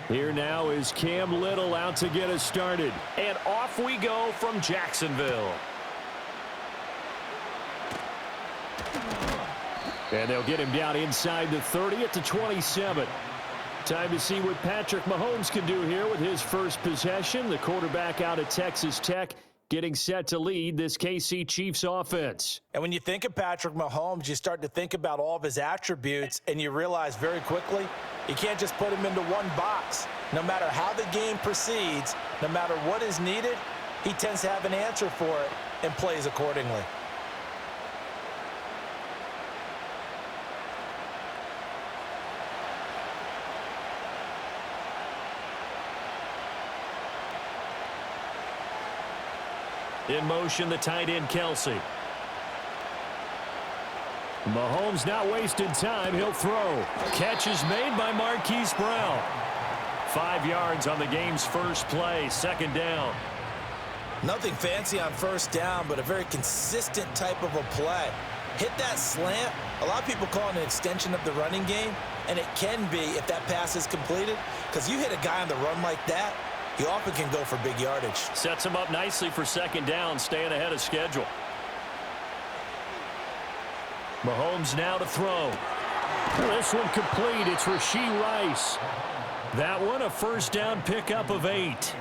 Here now is Cam Little out to get us started. And off we go from Jacksonville. And they'll get him down inside the 30 at the 27. Time to see what Patrick Mahomes can do here with his first possession. The quarterback out of Texas Tech getting set to lead this KC Chiefs offense. And when you think of Patrick Mahomes, you start to think about all of his attributes, and you realize very quickly you can't just put him into one box. No matter how the game proceeds, no matter what is needed, he tends to have an answer for it and plays accordingly. In motion, the tight end, Kelsey. Mahomes not wasting time. He'll throw. Catch is made by Marquise Brown. 5 yards on the game's first play. Second down. Nothing fancy on first down, but a very consistent type of a play. Hit that slant. A lot of people call it an extension of the running game, and it can be if that pass is completed, because you hit a guy on the run like that, he often can go for big yardage. Sets him up nicely for second down, staying ahead of schedule. Mahomes now to throw. This one complete. It's Rashee Rice. That one a first down pickup of 8.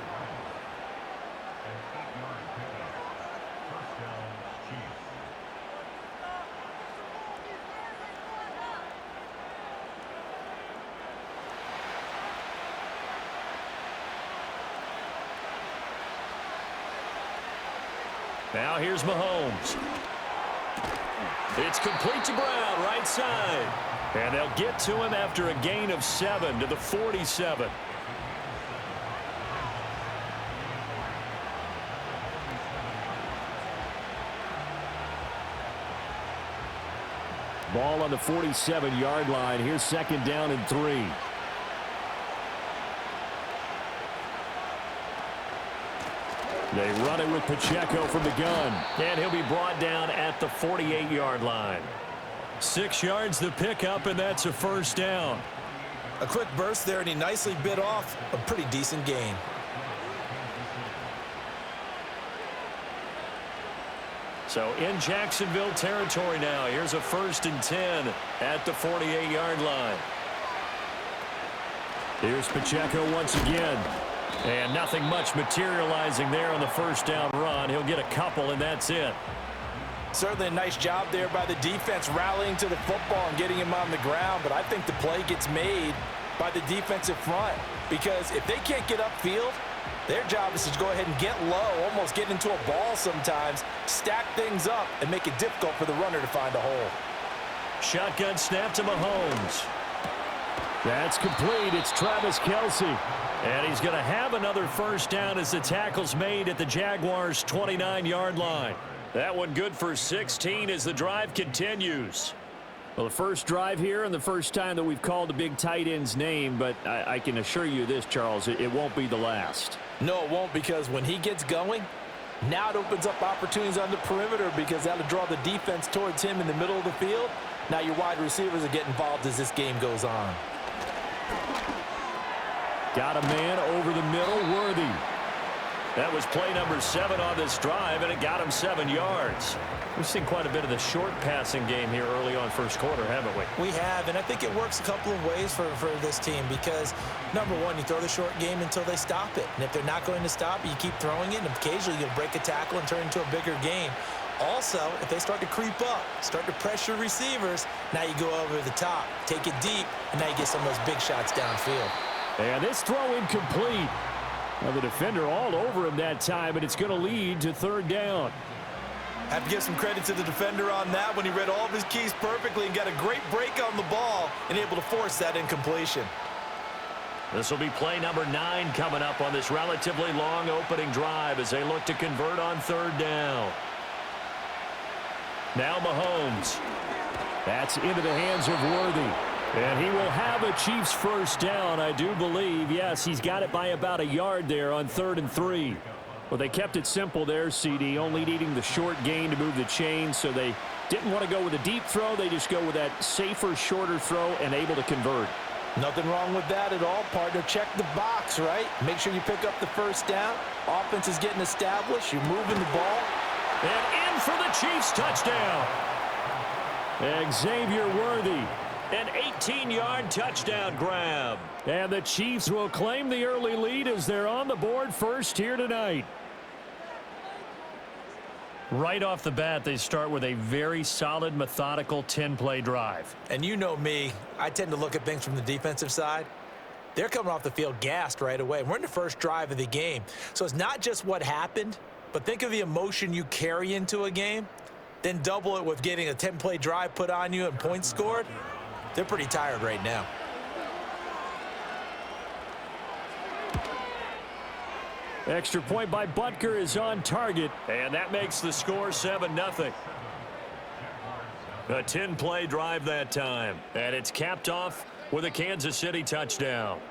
Now here's Mahomes. It's complete to Brown, right side. And they'll get to him after a gain of 7 to the 47. Ball on the 47-yard line. Here's second down and 3. They run it with Pacheco from the gun. And he'll be brought down at the 48-yard line. 6 yards the pickup, and that's a first down. A quick burst there, and he nicely bit off a pretty decent gain. So in Jacksonville territory now. Here's a 1st and 10 at the 48-yard line. Here's Pacheco once again. And nothing much materializing there on the first down run. He'll get a couple, and that's it. Certainly a nice job there by the defense rallying to the football and getting him on the ground. But I think the play gets made by the defensive front, because if they can't get upfield, their job is to go ahead and get low, almost get into a ball sometimes, stack things up, and make it difficult for the runner to find a hole. Shotgun snap to Mahomes. That's complete. It's Travis Kelce. And he's going to have another first down as the tackle's made at the Jaguars' 29-yard line. That one good for 16 as the drive continues. Well, the first drive here and the first time that we've called the big tight end's name, but I can assure you this, Charles, it won't be the last. No, it won't, because when he gets going, now it opens up opportunities on the perimeter, because that'll draw the defense towards him in the middle of the field. Now your wide receivers will get involved as this game goes on. Got a man over the middle, Worthy. That was play number 7 on this drive, and it got him 7 yards. We've seen quite a bit of the short passing game here early on first quarter, haven't we? We have, and I think it works a couple of ways for this team, because, number one, you throw the short game until they stop it. And if they're not going to stop it, you keep throwing it, and occasionally you'll break a tackle and turn it into a bigger game. Also, if they start to creep up, start to pressure receivers, now you go over the top, take it deep, and now you get some of those big shots downfield. And this throw incomplete. Well, the defender all over him that time, and it's going to lead to third down. Have to give some credit to the defender on that when he read all of his keys perfectly and got a great break on the ball and able to force that incompletion. This will be play number 9 coming up on this relatively long opening drive as they look to convert on third down. Now Mahomes. That's into the hands of Worthy. And he will have a Chiefs first down, I do believe. Yes, he's got it by about a yard there on 3rd and 3. Well, they kept it simple there, CD, only needing the short gain to move the chain, so they didn't want to go with a deep throw. They just go with that safer, shorter throw and able to convert. Nothing wrong with that at all, partner. Check the box, right? Make sure you pick up the first down. Offense is getting established. You're moving the ball. And in for the Chiefs touchdown. Xavier Worthy. An 18-yard touchdown grab. And the Chiefs will claim the early lead as they're on the board first here tonight. Right off the bat, they start with a very solid, methodical 10-play drive. And you know me, I tend to look at things from the defensive side. They're coming off the field gassed right away. We're in the first drive of the game. So it's not just what happened, but think of the emotion you carry into a game, then double it with getting a 10-play drive put on you and points scored. They're pretty tired right now. Extra point by Butker is on target. And that makes the score 7-0. A 10-play drive that time. And it's capped off with a Kansas City touchdown.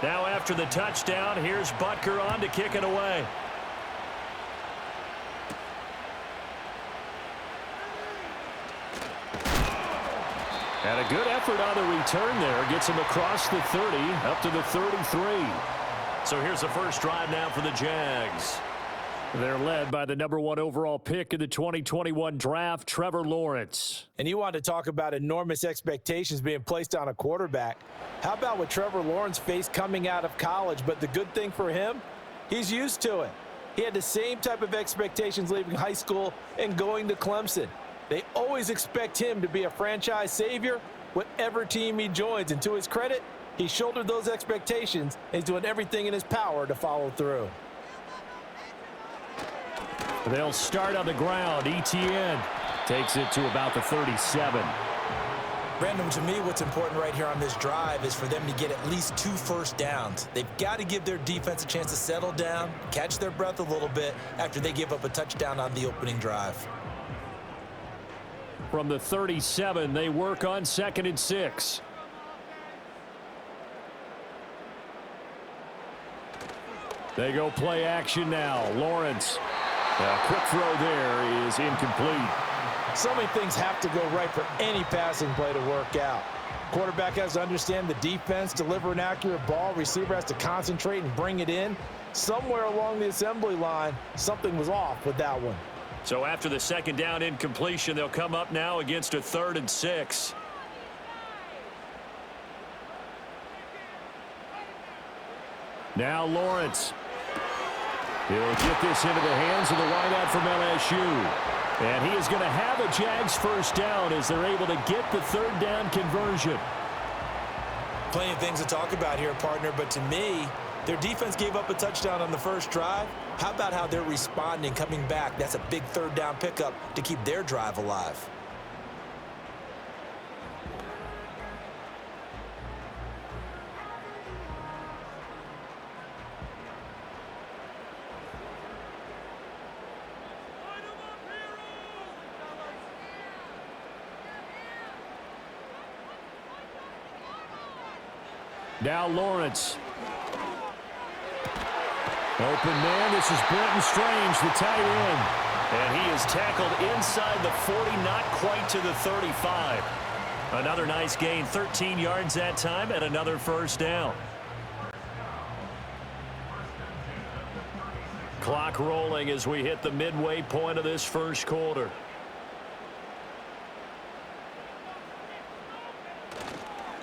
Now after the touchdown, here's Butker on to kick it away. And a good effort on the return there. Gets him across the 30, up to the 33. So here's the first drive now for the Jags. They're led by the #1 overall pick in the 2021 draft, Trevor Lawrence. And you want to talk about enormous expectations being placed on a quarterback. How about what Trevor Lawrence faced coming out of college? But the good thing for him, he's used to it. He had the same type of expectations leaving high school and going to Clemson. They always expect him to be a franchise savior, whatever team he joins. And to his credit, he shouldered those expectations, and he's doing everything in his power to follow through. They'll start on the ground. ETN takes it to about the 37. Brandon, to me, what's important right here on this drive is for them to get at least 2 first downs. They've got to give their defense a chance to settle down, catch their breath a little bit after they give up a touchdown on the opening drive. From the 37, they work on 2nd and 6. They go play action now. Lawrence. A quick throw there is incomplete. So many things have to go right for any passing play to work out. Quarterback has to understand the defense, deliver an accurate ball. Receiver has to concentrate and bring it in. Somewhere along the assembly line, something was off with that one. So after the 2nd down incompletion, they'll come up now against a 3rd and 6. Now Lawrence. He'll get this into the hands of the wideout from LSU. And he is going to have a Jags first down as they're able to get the 3rd down conversion. Plenty of things to talk about here, partner, but to me, their defense gave up a touchdown on the first drive. How about how they're responding, coming back? That's a big 3rd down pickup to keep their drive alive. Now Lawrence. Open man, this is Brenton Strange, the tight end. And he is tackled inside the 40, not quite to the 35. Another nice gain, 13 yards that time, and another first down. Clock rolling as we hit the midway point of this first quarter.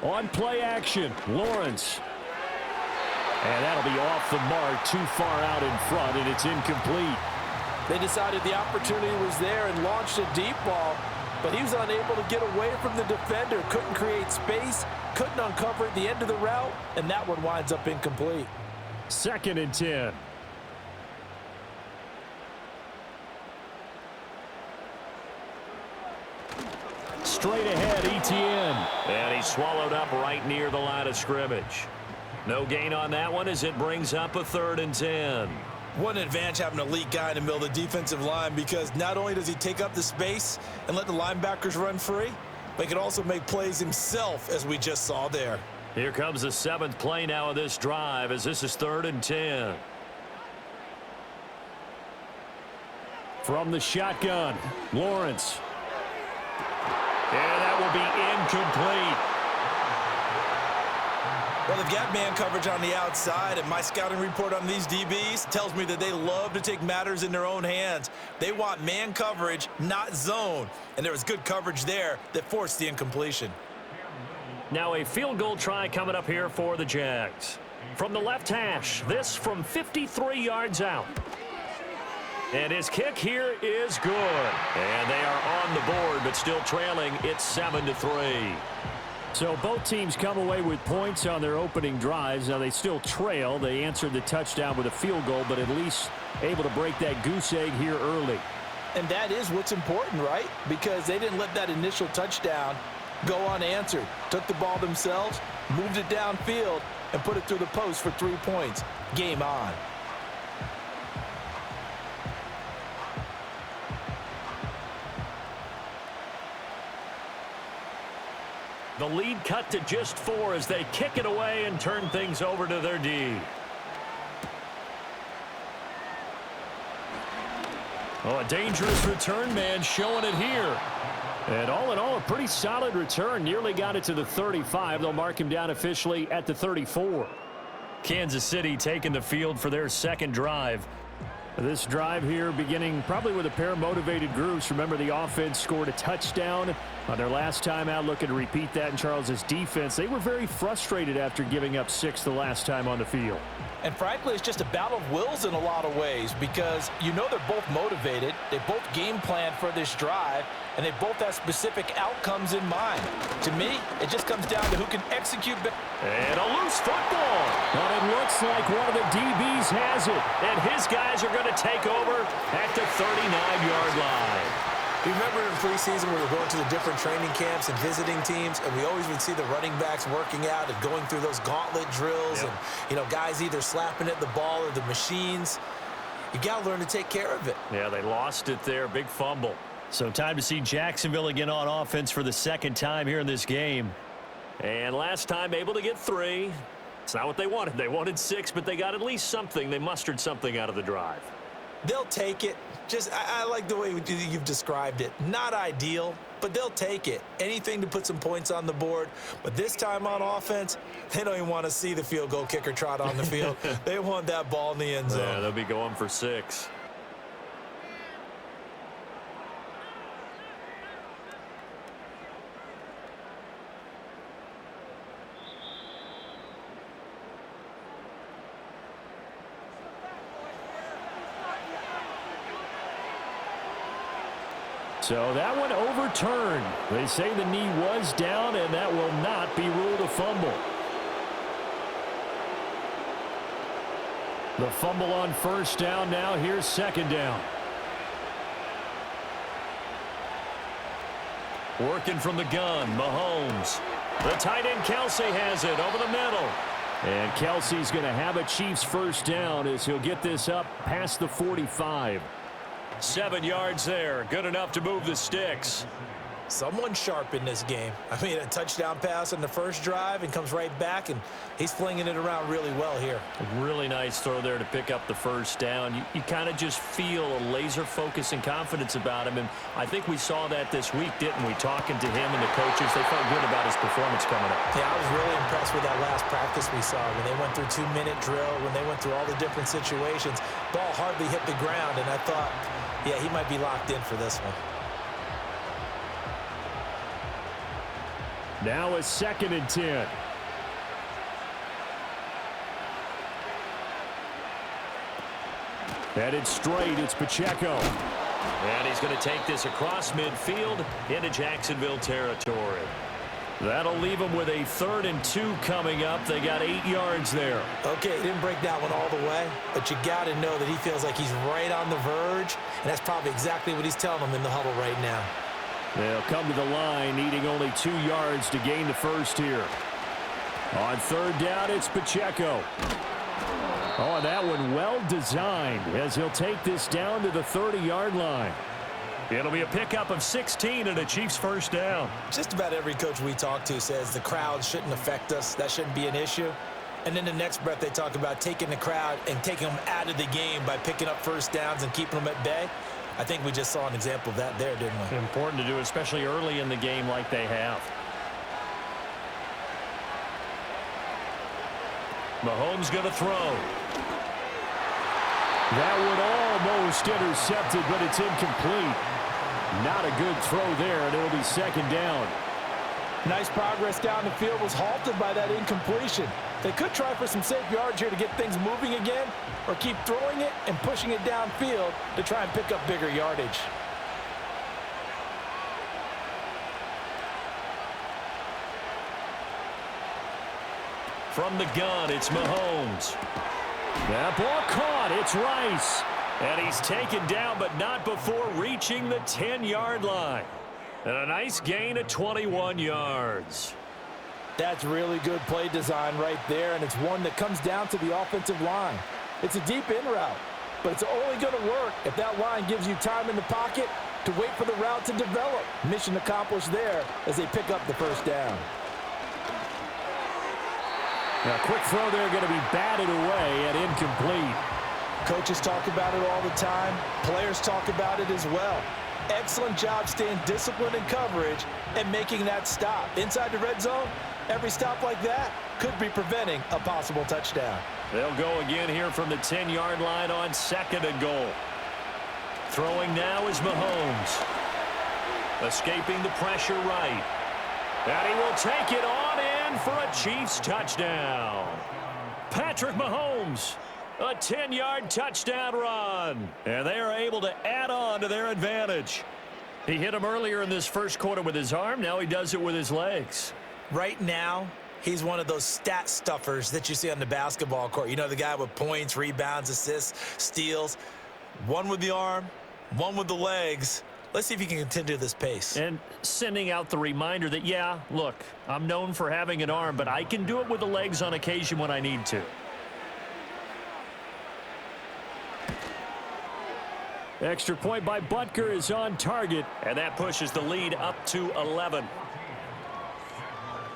On play action, Lawrence. And that'll be off the mark, too far out in front, and it's incomplete. They decided the opportunity was there and launched a deep ball, but he was unable to get away from the defender, couldn't create space, couldn't uncover at the end of the route, and that one winds up incomplete. 2nd and 10. Straight ahead, ETN. And he's swallowed up right near the line of scrimmage. No gain on that one as it brings up a 3rd and 10. What an advantage having an elite guy in the middle of the defensive line, because not only does he take up the space and let the linebackers run free, but he can also make plays himself, as we just saw there. Here comes the 7th play now of this drive, as this is 3rd and 10. From the shotgun, Lawrence. And that will be incomplete. Well, they've got man coverage on the outside, and my scouting report on these DBs tells me that they love to take matters in their own hands. They want man coverage, not zone. And there was good coverage there that forced the incompletion. Now a field goal try coming up here for the Jags. From the left hash, this from 53 yards out. And his kick here is good. And they are on the board, but still trailing. It's 7-3. So both teams come away with points on their opening drives. Now they still trail. They answered the touchdown with a field goal, but at least able to break that goose egg here early. And that is what's important, right? Because they didn't let that initial touchdown go unanswered. Took the ball themselves, moved it downfield, and put it through the post for 3 points. Game on. The lead cut to just 4 as they kick it away and turn things over to their D. Oh, a dangerous return man showing it here. And all in all, a pretty solid return. Nearly got it to the 35. They'll mark him down officially at the 34. Kansas City taking the field for their 2nd drive. This drive here beginning probably with a pair of motivated groups. Remember, the offense scored a touchdown on their last time out, looking to repeat that in Charles's defense. They were very frustrated after giving up 6 the last time on the field. And frankly, it's just a battle of wills in a lot of ways, because you know they're both motivated. They both game plan for this drive, and they both have specific outcomes in mind. To me, it just comes down to who can execute. And a loose football. But it looks like one of the DBs has it. And his guys are going to take over at the 39-yard line. You remember in preseason we were going to the different training camps and visiting teams, and we always would see the running backs working out and going through those gauntlet drills, and, you know, guys either slapping at the ball or the machines. You got to learn to take care of it. Yeah, they lost it there. Big fumble. So time to see Jacksonville again on offense for the 2nd time here in this game. And last time able to get 3. It's not what they wanted. They wanted 6, but they got at least something. They mustered something out of the drive. They'll take it. Just, I like the way you've described it. Not ideal, but they'll take it. Anything to put some points on the board. But this time on offense, they don't even want to see the field goal kicker trot on the field. They want that ball in the end zone. Yeah, they'll be going for 6. So that one overturned. They say the knee was down, and that will not be ruled a fumble. The fumble on 1st down now. Here's 2nd down. Working from the gun, Mahomes. The tight end Kelce has it over the middle. And Kelce's going to have a Chiefs 1st down as he'll get this up past the 45. 7 yards there. Good enough to move the sticks. Someone sharp in this game. I mean, a touchdown pass on the 1st drive and comes right back, and he's flinging it around really well here. A really nice throw there to pick up the 1st down. You kind of just feel a laser focus and confidence about him, and I think we saw that this week, didn't we? Talking to him and the coaches, they felt good about his performance coming up. Yeah, I was really impressed with that last practice we saw when they went through 2-minute drill, when they went through all the different situations. Ball hardly hit the ground, and I thought, yeah, he might be locked in for this one. Now a 2nd and 10. Headed straight, it's Pacheco. And he's going to take this across midfield into Jacksonville territory. That'll leave them with a 3rd and 2 coming up. They got 8 yards there. Okay, he didn't break that one all the way, but you got to know that he feels like he's right on the verge, and that's probably exactly what he's telling them in the huddle right now. They'll come to the line, needing only 2 yards to gain the 1st here. On 3rd down, it's Pacheco. Oh, and that one well designed as he'll take this down to the 30-yard line. It'll be a pickup of 16 and a Chiefs first down. Just about every coach we talk to says the crowd shouldn't affect us. That shouldn't be an issue. And then the next breath they talk about taking the crowd and taking them out of the game by picking up first downs and keeping them at bay. I think we just saw an example of that there, didn't we? Important to do, especially early in the game like they have. Mahomes going to throw. That one almost intercepted, but it's incomplete. Not a good throw there, and it'll be second down. Nice progress down the field was halted by that incompletion. They could try for some safe yards here to get things moving again, or keep throwing it and pushing it downfield to try and pick up bigger yardage. From the gun, it's Mahomes. That ball caught. It's Rice. And he's taken down, but not before reaching the 10-yard line. And a nice gain of 21 yards. That's really good play design right there, and it's one that comes down to the offensive line. It's a deep in route, but it's only going to work if that line gives you time in the pocket to wait for the route to develop. Mission accomplished there as they pick up the first down. A quick throw there going to be batted away and incomplete. Coaches talk about it all the time. Players talk about it as well. Excellent job staying disciplined in coverage and making that stop. Inside the red zone, every stop like that could be preventing a possible touchdown. They'll go again here from the 10-yard line on 2nd and goal. Throwing now is Mahomes. Escaping the pressure right. And he will take it on in for a Chiefs touchdown. Patrick Mahomes, a 10-yard touchdown run. And they are able to add on to their advantage. He hit him earlier in this first quarter with his arm. Now he does it with his legs. Right now, he's one of those stat stuffers that you see on the basketball court. You know, the guy with points, rebounds, assists, steals. One with the arm, one with the legs. Let's see if he can continue this pace. And sending out the reminder that, yeah, look, I'm known for having an arm, but I can do it with the legs on occasion when I need to. Extra point by Butker is on target. And that pushes the lead up to 11.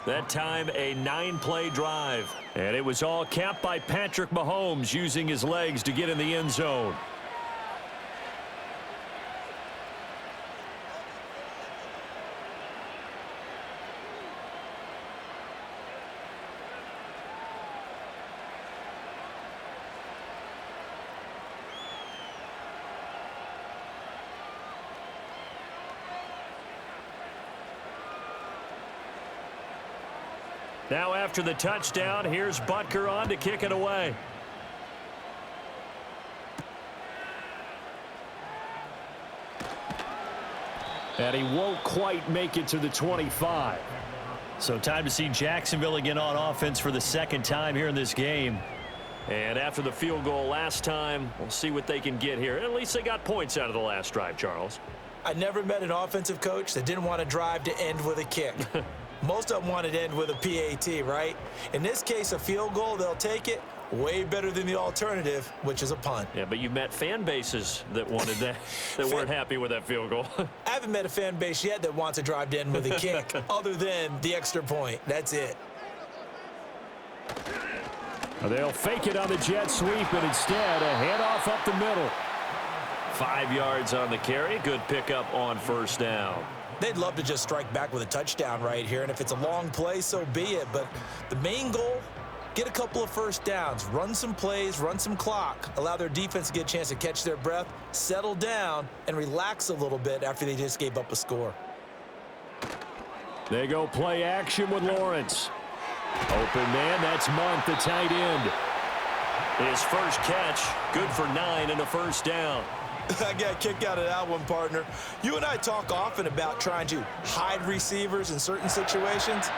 That time a 9-play drive. And it was all capped by Patrick Mahomes using his legs to get in the end zone. Now after the touchdown, here's Butker on to kick it away. And he won't quite make it to the 25. So time to see Jacksonville again on offense for the second time here in this game. And after the field goal last time, we'll see what they can get here. At least they got points out of the last drive, Charles. I never met an offensive coach that didn't want to drive to end with a kick. Most of them wanted to end with a PAT, right? In this case, a field goal, they'll take it. Way better than the alternative, which is a punt. Yeah, but you met fan bases that wanted that, that weren't happy with that field goal. I haven't met a fan base yet that wants to drive to end with a kick, other than the extra point. That's it. They'll fake it on the jet sweep, and instead a handoff up the middle. 5 yards on the carry. Good pickup on first down. They'd love to just strike back with a touchdown right here, and if it's a long play, so be it. But the main goal, get a couple of first downs, run some plays, run some clock, allow their defense to get a chance to catch their breath, settle down, and relax a little bit after they just gave up a score. They go play action with Lawrence. Open man, that's Month, the tight end. His first catch, good for 9 and a first down. I got a kick out of that one, partner. You and I talk often about trying to hide receivers in certain situations,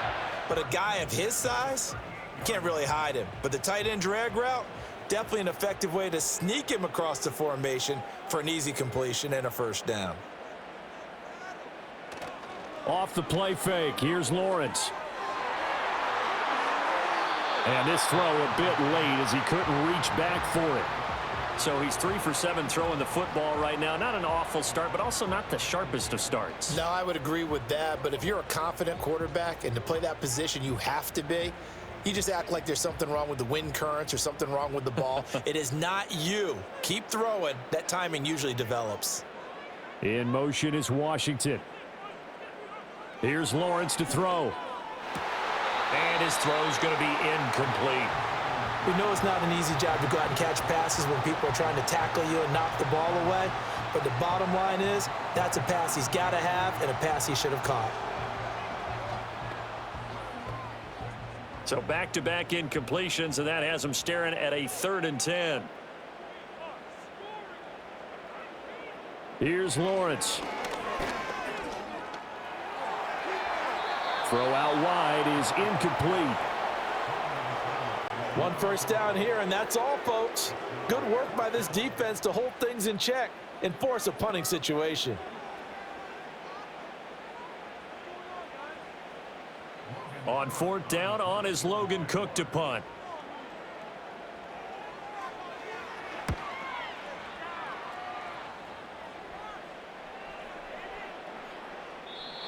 but a guy of his size, you can't really hide him. But the tight end drag route, definitely an effective way to sneak him across the formation for an easy completion and a first down. Off the play fake, here's Lawrence. And this throw a bit late as he couldn't reach back for it. So he's 3 for 7 throwing the football right now. Not an awful start, but also not the sharpest of starts. No, I would agree with that. But if you're a confident quarterback and to play that position, you have to be. You just act like there's something wrong with the wind currents or something wrong with the ball. It is not you. Keep throwing. That timing usually develops. In motion is Washington. Here's Lawrence to throw. And his throw's going to be incomplete. We know it's not an easy job to go out and catch passes when people are trying to tackle you and knock the ball away. But the bottom line is that's a pass he's got to have and a pass he should have caught. So back-to-back incompletions, and that has him staring at a 3rd and 10. Here's Lawrence. Throw out wide is incomplete. 1 first down here, and that's all, folks. Good work by this defense to hold things in check and force a punting situation. On 4th down, on is Logan Cook to punt.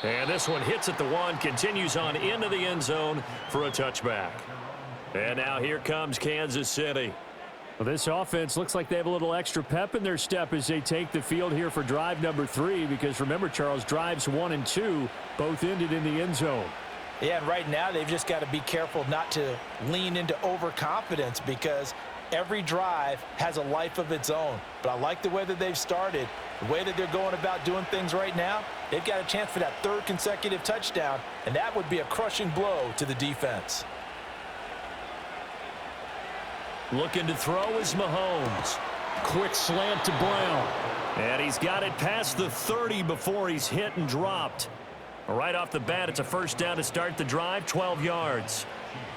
And this one hits at the 1, continues on into the end zone for a touchback. And now here comes Kansas City. Well, this offense looks like they have a little extra pep in their step as they take the field here for drive number 3, because remember, Charles, drives 1 and 2 both ended in the end zone. Yeah, and right now they've just got to be careful not to lean into overconfidence, because every drive has a life of its own. But I like the way that they've started, the way that they're going about doing things right now. They've got a chance for that 3rd consecutive touchdown, and that would be a crushing blow to the defense. Looking to throw is Mahomes. Quick slant to Brown. And he's got it past the 30 before he's hit and dropped. Right off the bat, it's a first down to start the drive, 12 yards.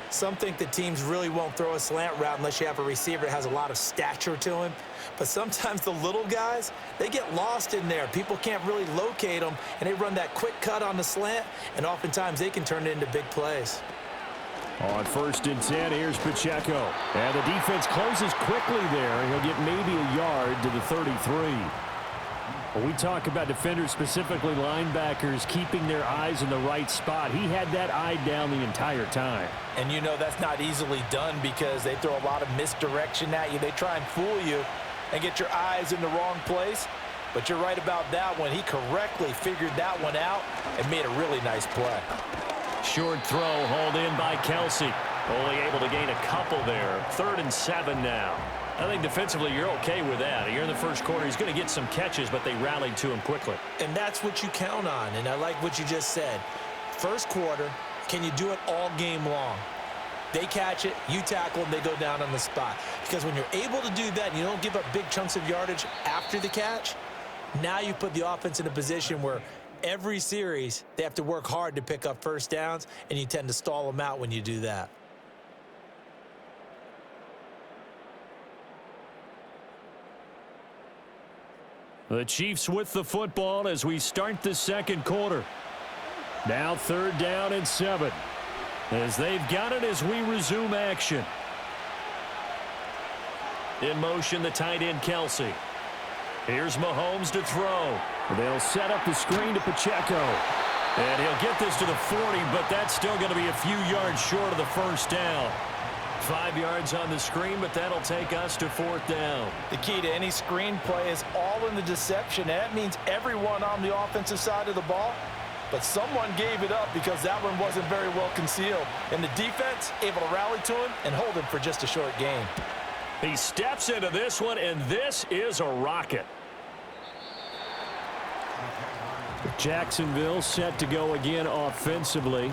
Some think that teams really won't throw a slant route unless you have a receiver that has a lot of stature to him. But sometimes the little guys, they get lost in there. People can't really locate them, and they run that quick cut on the slant, and oftentimes they can turn it into big plays. On 1st and 10, here's Pacheco. And the defense closes quickly there. He'll get maybe a yard to the 33. When we talk about defenders, specifically linebackers, keeping their eyes in the right spot, he had that eye down the entire time. And you know that's not easily done, because they throw a lot of misdirection at you. They try and fool you and get your eyes in the wrong place. But you're right about that one. He correctly figured that one out and made a really nice play. Short throw hauled in by Kelsey. Only able to gain a couple there. 3rd and 7 now. I think defensively you're okay with that. Here in the first quarter, he's going to get some catches, but they rallied to him quickly. And that's what you count on, and I like what you just said. First quarter, can you do it all game long? They catch it, you tackle them, they go down on the spot. Because when you're able to do that and you don't give up big chunks of yardage after the catch, now you put the offense in a position where every series they have to work hard to pick up first downs, and you tend to stall them out when you do that. The Chiefs with the football as we start the second quarter. Now 3rd down and 7. As they've got it as we resume action. In motion, the tight end, Kelsey. Here's Mahomes to throw. They'll set up the screen to Pacheco. And he'll get this to the 40, but that's still going to be a few yards short of the first down. 5 yards on the screen, but that'll take us to 4th down. The key to any screen play is all in the deception. And that means everyone on the offensive side of the ball. But someone gave it up because that one wasn't very well concealed. And the defense able to rally to him and hold him for just a short gain. He steps into this one, and this is a rocket. Jacksonville set to go again offensively.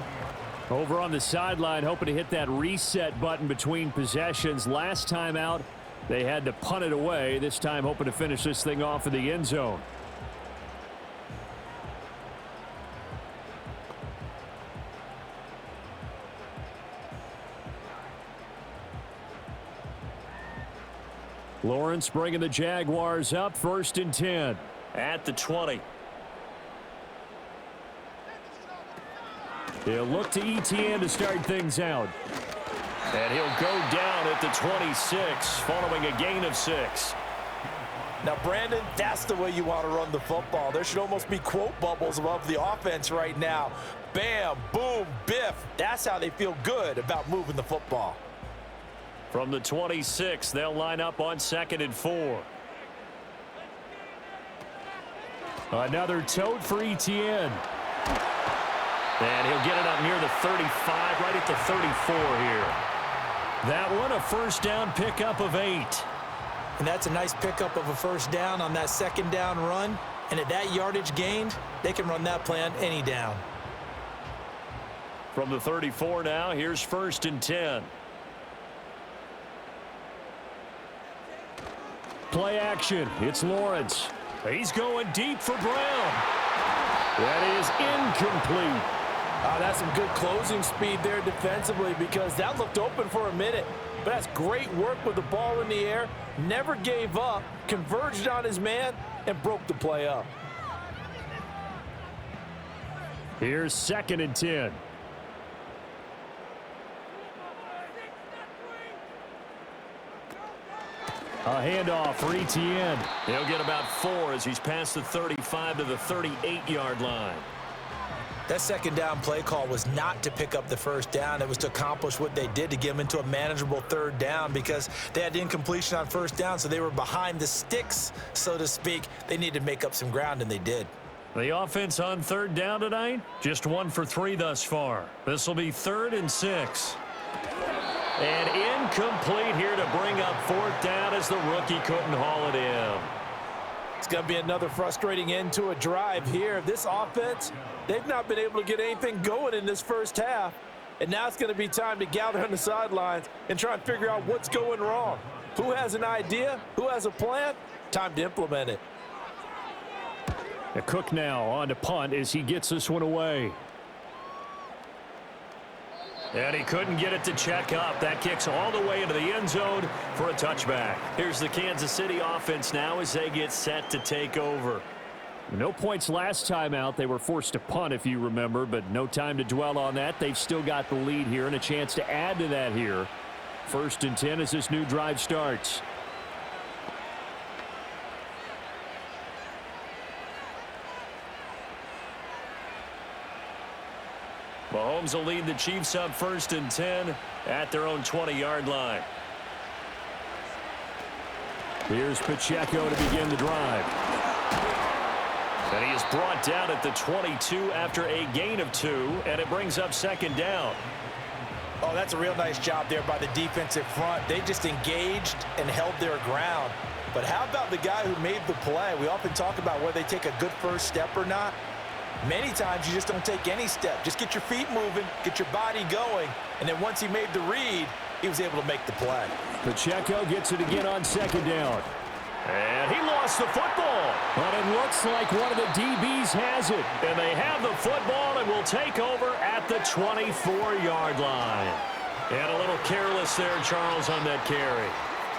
Over on the sideline, hoping to hit that reset button between possessions. Last time out, they had to punt it away. This time, hoping to finish this thing off in the end zone. Lawrence bringing the Jaguars up, 1st and 10. At the 20. He'll look to ETN to start things out. And he'll go down at the 26 following a gain of 6. Now, Brandon, that's the way you want to run the football. There should almost be quote bubbles above the offense right now. Bam, boom, biff. That's how they feel good about moving the football. From the 26, they'll line up on 2nd and 4. Another tote for Etienne. And he'll get it up near the 35, right at the 34 here. That one, a first down pickup of 8. And that's a nice pickup of a first down on that second down run. And at that yardage gained, they can run that play on any down. From the 34 now, here's 1st and 10. Play action. It's Lawrence. He's going deep for Brown. That is incomplete. That's some good closing speed there defensively because that looked open for a minute. But that's great work with the ball in the air. Never gave up, converged on his man, and broke the play up. Here's 2nd and 10. A handoff for Etienne. He'll get about 4 as he's past the 35 to the 38-yard line. That second down play call was not to pick up the first down. It was to accomplish what they did to get them into a manageable 3rd down because they had incompletion on 1st down, so they were behind the sticks, so to speak. They needed to make up some ground, and they did. The offense on 3rd down tonight, just 1 for 3 thus far. This will be 3rd and 6. And incomplete here to bring up 4th down as the rookie couldn't haul it in. It's going to be another frustrating end to a drive here. This offense, they've not been able to get anything going in this first half. And now it's going to be time to gather on the sidelines and try and figure out what's going wrong. Who has an idea? Who has a plan? Time to implement it. Cook now on to punt as he gets this one away. And he couldn't get it to check up. That kicks all the way into the end zone for a touchback. Here's the Kansas City offense now as they get set to take over. No points last time out. They were forced to punt, if you remember, but no time to dwell on that. They've still got the lead here and a chance to add to that here. 1st and 10 as this new drive starts. Mahomes will lead the Chiefs up 1st and 10 at their own 20-yard line. Here's Pacheco to begin the drive. And he is brought down at the 22 after a gain of 2, and it brings up 2nd down. Oh, that's a real nice job there by the defensive front. They just engaged and held their ground. But how about the guy who made the play? We often talk about whether they take a good first step or not. Many times you just don't take any step. Just get your feet moving, get your body going, and then once he made the read, he was able to make the play. Pacheco gets it again on 2nd down. And he lost the football. But it looks like one of the DBs has it. And they have the football and will take over at the 24-yard line. And a little careless there, Charles, on that carry.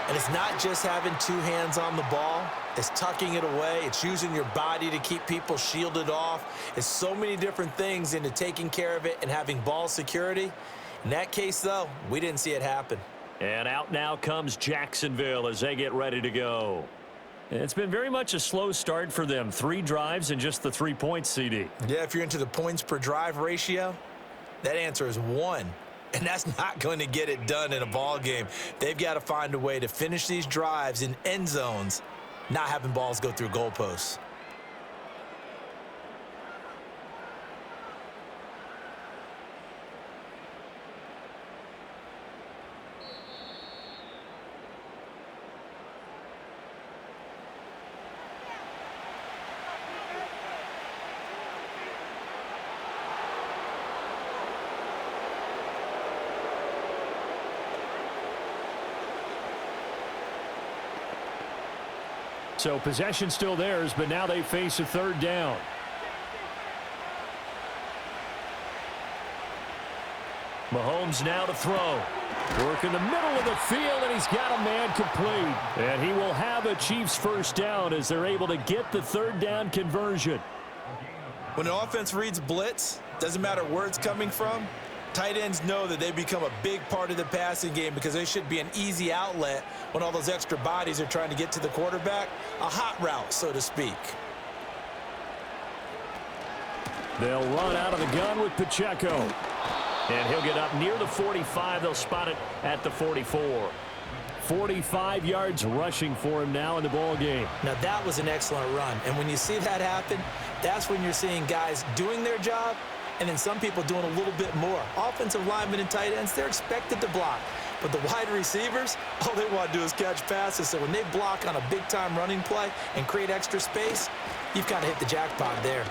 And it's not just having 2 hands on the ball. It's tucking it away. It's using your body to keep people shielded off. It's so many different things into taking care of it and having ball security. In that case, though, we didn't see it happen. And out now comes Jacksonville as they get ready to go. It's been very much a slow start for them. 3 drives and just the 3 points, CD. Yeah, if you're into the points per drive ratio, that answer is 1. And that's not going to get it done in a ball game. They've got to find a way to finish these drives in end zones, not having balls go through goalposts. So possession still theirs, but now they face a 3rd down. Mahomes now to throw. Work in the middle of the field, and he's got a man complete. And he will have a Chiefs 1st down as they're able to get the 3rd down conversion. When an offense reads blitz, doesn't matter where it's coming from, Tight ends know that they become a big part of the passing game because they should be an easy outlet when all those extra bodies are trying to get to the quarterback. A hot route, so to speak. They'll run out of the gun with Pacheco. And he'll get up near the 45. They'll spot it at the 44. 45 yards rushing for him now in the ball game. Now, that was an excellent run. And when you see that happen, that's when you're seeing guys doing their job and then some people doing a little bit more. Offensive linemen and tight ends, they're expected to block. But the wide receivers, all they want to do is catch passes. So when they block on a big-time running play and create extra space, you've kind of hit the jackpot there.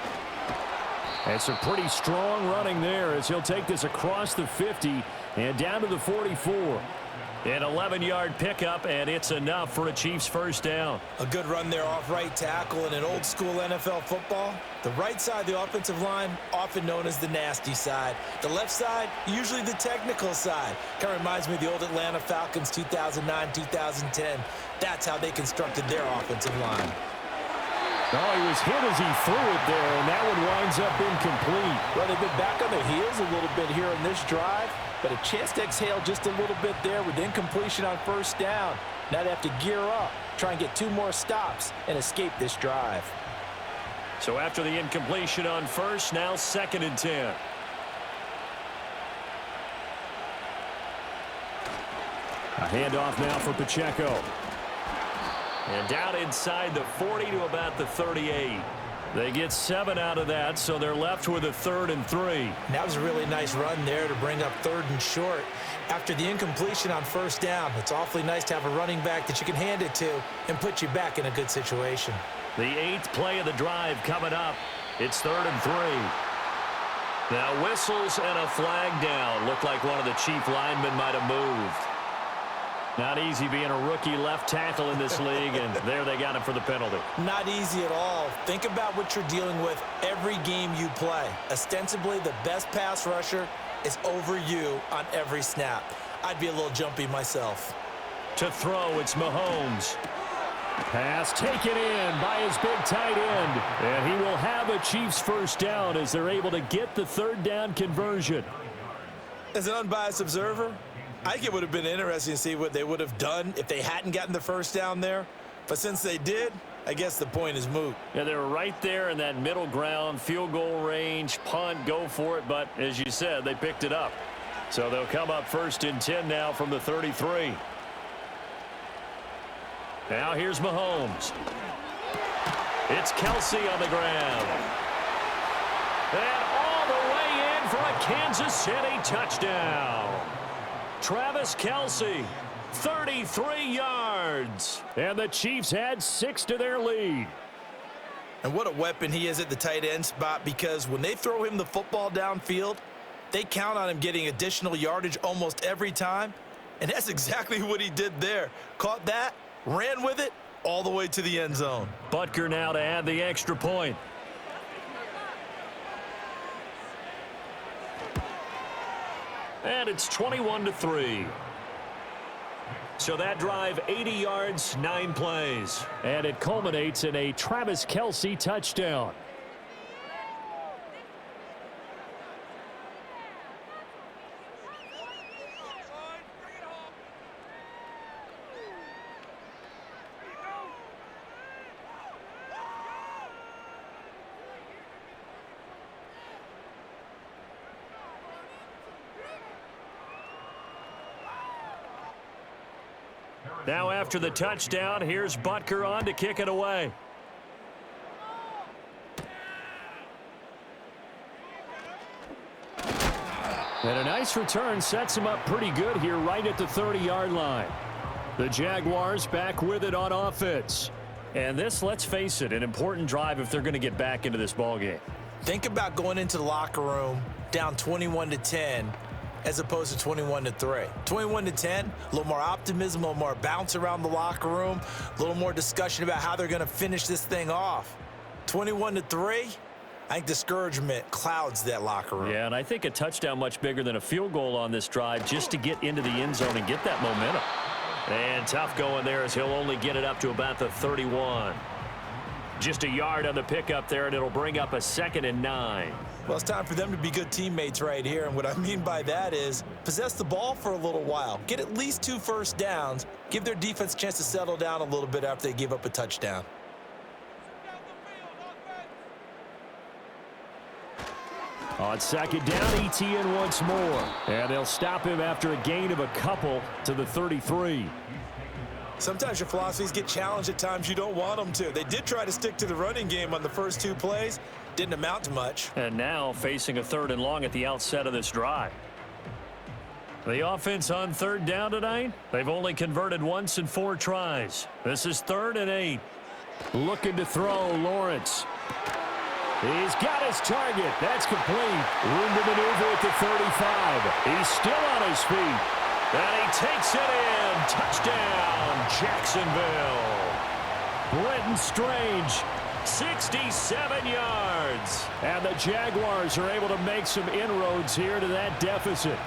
And some pretty strong running there as he'll take this across the 50 and down to the 44. An 11-yard pickup, and it's enough for a Chiefs first down. A good run there off right tackle in an old-school NFL football. The right side of the offensive line, often known as the nasty side. The left side, usually the technical side. Kind of reminds me of the old Atlanta Falcons 2009, 2010. That's how they constructed their offensive line. Oh, he was hit as he threw it there, and that one winds up incomplete. Well, they've been back on their heels a little bit here in this drive, but a chance to exhale just a little bit there with incompletion on first down. Now they have to gear up, try and get 2 more stops, and escape this drive. So after the incompletion on first, now 2nd and 10. A handoff now for Pacheco. And down inside the 40 to about the 38. They get 7 out of that, so they're left with a 3rd and 3. That was a really nice run there to bring up 3rd and short. After the incompletion on first down, it's awfully nice to have a running back that you can hand it to and put you back in a good situation. The 8th play of the drive coming up. It's 3rd and 3. Now whistles and a flag down. Looked like one of the Chief linemen might have moved. Not easy being a rookie left tackle in this league, and there they got him for the penalty. Not easy at all. Think about what you're dealing with every game you play. Ostensibly, the best pass rusher is over you on every snap. I'd be a little jumpy myself. To throw, it's Mahomes. Pass taken in by his big tight end, and he will have a Chiefs first down as they're able to get the 3rd down conversion. As an unbiased observer, I think it would have been interesting to see what they would have done if they hadn't gotten the first down there. But since they did, I guess the point is moot. Yeah, they were right there in that middle ground, field goal range, punt, go for it. But as you said, they picked it up. So they'll come up 1st and 10 now from the 33. Now here's Mahomes. It's Kelsey on the ground. And all the way in for a Kansas City touchdown. Travis Kelsey, 33 yards. And the Chiefs had 6 to their lead. And what a weapon he is at the tight end spot, because when they throw him the football downfield, they count on him getting additional yardage almost every time. And that's exactly what he did there. Caught that, ran with it, all the way to the end zone. Butker now to add the extra point. And it's 21-3. So that drive, 80 yards, 9 plays. And it culminates in a Travis Kelsey touchdown. Now after the touchdown, here's Butker on to kick it away. And a nice return sets him up pretty good here right at the 30-yard line. The Jaguars back with it on offense. And this, let's face it, an important drive if they're going to get back into this ballgame. Think about going into the locker room down 21-10 as opposed to 21-3. 21-10, a little more optimism, a little more bounce around the locker room, a little more discussion about how they're going to finish this thing off. 21-3, I think discouragement clouds that locker room. Yeah, and I think a touchdown much bigger than a field goal on this drive just to get into the end zone and get that momentum. And tough going there as he'll only get it up to about the 31. Just a yard on the pickup there, and it'll bring up a 2nd and 9. Well, it's time for them to be good teammates right here, and what I mean by that is possess the ball for a little while, get at least 2 first downs, give their defense a chance to settle down a little bit after they give up a touchdown. On second down, ETN once more. And they'll stop him after a gain of a couple to the 33. Sometimes your philosophies get challenged at times you don't want them to. They did try to stick to the running game on the first 2 plays. Didn't amount to much. And now facing a 3rd and long at the outset of this drive. The offense on 3rd down tonight, they've only converted once in 4 tries. This is 3rd and 8. Looking to throw, Lawrence. He's got his target. That's complete. Room to maneuver at the 35. He's still on his feet. And he takes it in. Touchdown, Jacksonville. Brenton Strange, 67 yards. And the Jaguars are able to make some inroads here to that deficit.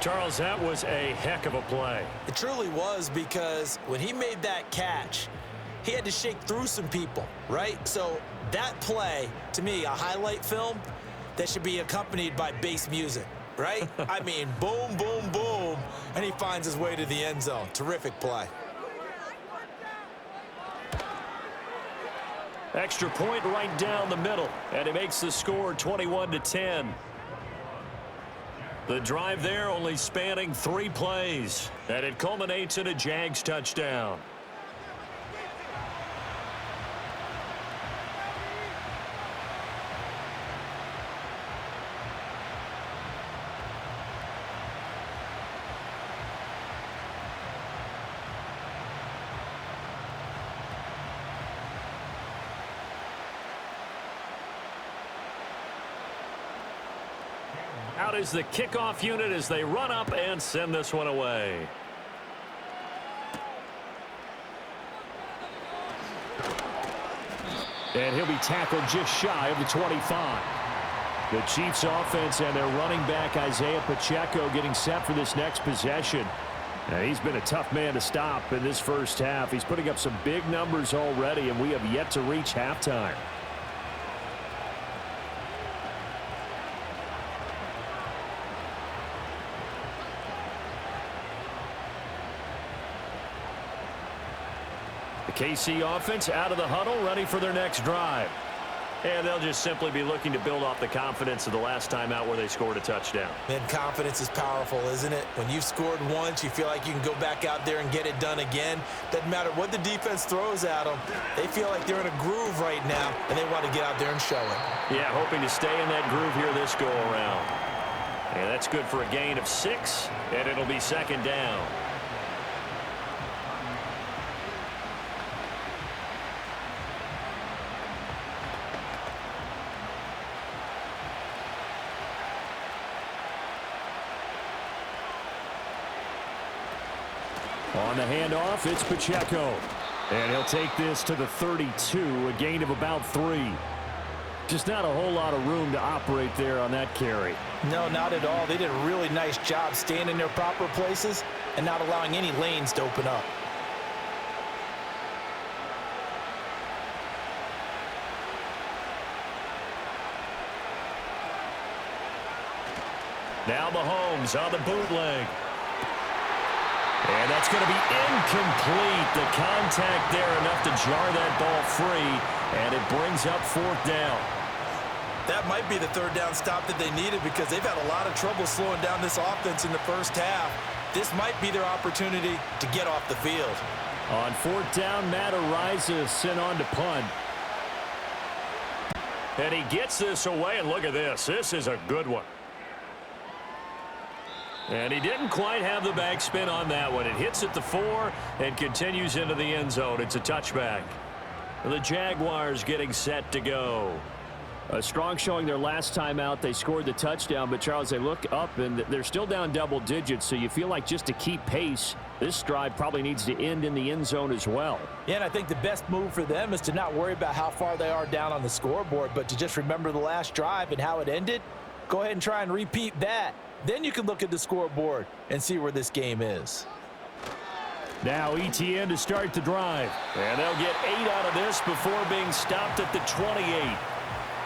Charles, that was a heck of a play. It truly was, because when he made that catch, he had to shake through some people, right? So that play, to me, a highlight film that should be accompanied by bass music, right? I mean, boom, boom, boom, and he finds his way to the end zone. Terrific play. Extra point right down the middle, and it makes the score 21-10. The drive there only spanning 3 plays, and it culminates in a Jags touchdown. Out is the kickoff unit as they run up and send this one away. And he'll be tackled just shy of the 25. The Chiefs offense and their running back Isaiah Pacheco getting set for this next possession. And he's been a tough man to stop in this first half. He's putting up some big numbers already, and we have yet to reach halftime. The KC offense out of the huddle, ready for their next drive. And they'll just simply be looking to build off the confidence of the last time out where they scored a touchdown. Man, confidence is powerful, isn't it? When you've scored once, you feel like you can go back out there and get it done again. Doesn't matter what the defense throws at them. They feel like they're in a groove right now, and they want to get out there and show it. Yeah, hoping to stay in that groove here this go-around. And that's good for a gain of 6, and it'll be 2nd down. On the handoff, it's Pacheco. And he'll take this to the 32, a gain of about 3. Just not a whole lot of room to operate there on that carry. No, not at all. They did a really nice job staying in their proper places and not allowing any lanes to open up. Now Mahomes on the bootleg. And that's going to be incomplete. The contact there enough to jar that ball free, and it brings up 4th down. That might be the 3rd down stop that they needed, because they've had a lot of trouble slowing down this offense in the first half. This might be their opportunity to get off the field. On 4th down, Matt Ariza sent on to punt. And he gets this away, and look at this. This is a good one. And he didn't quite have the backspin on that one. It hits at the 4 and continues into the end zone. It's a touchback. The Jaguars getting set to go. A strong showing their last time out. They scored the touchdown, but Charles, they look up and they're still down double digits, so you feel like just to keep pace, this drive probably needs to end in the end zone as well. Yeah, and I think the best move for them is to not worry about how far they are down on the scoreboard, but to just remember the last drive and how it ended. Go ahead and try and repeat that. Then you can look at the scoreboard and see where this game is. Now ETN to start the drive. And they'll get 8 out of this before being stopped at the 28.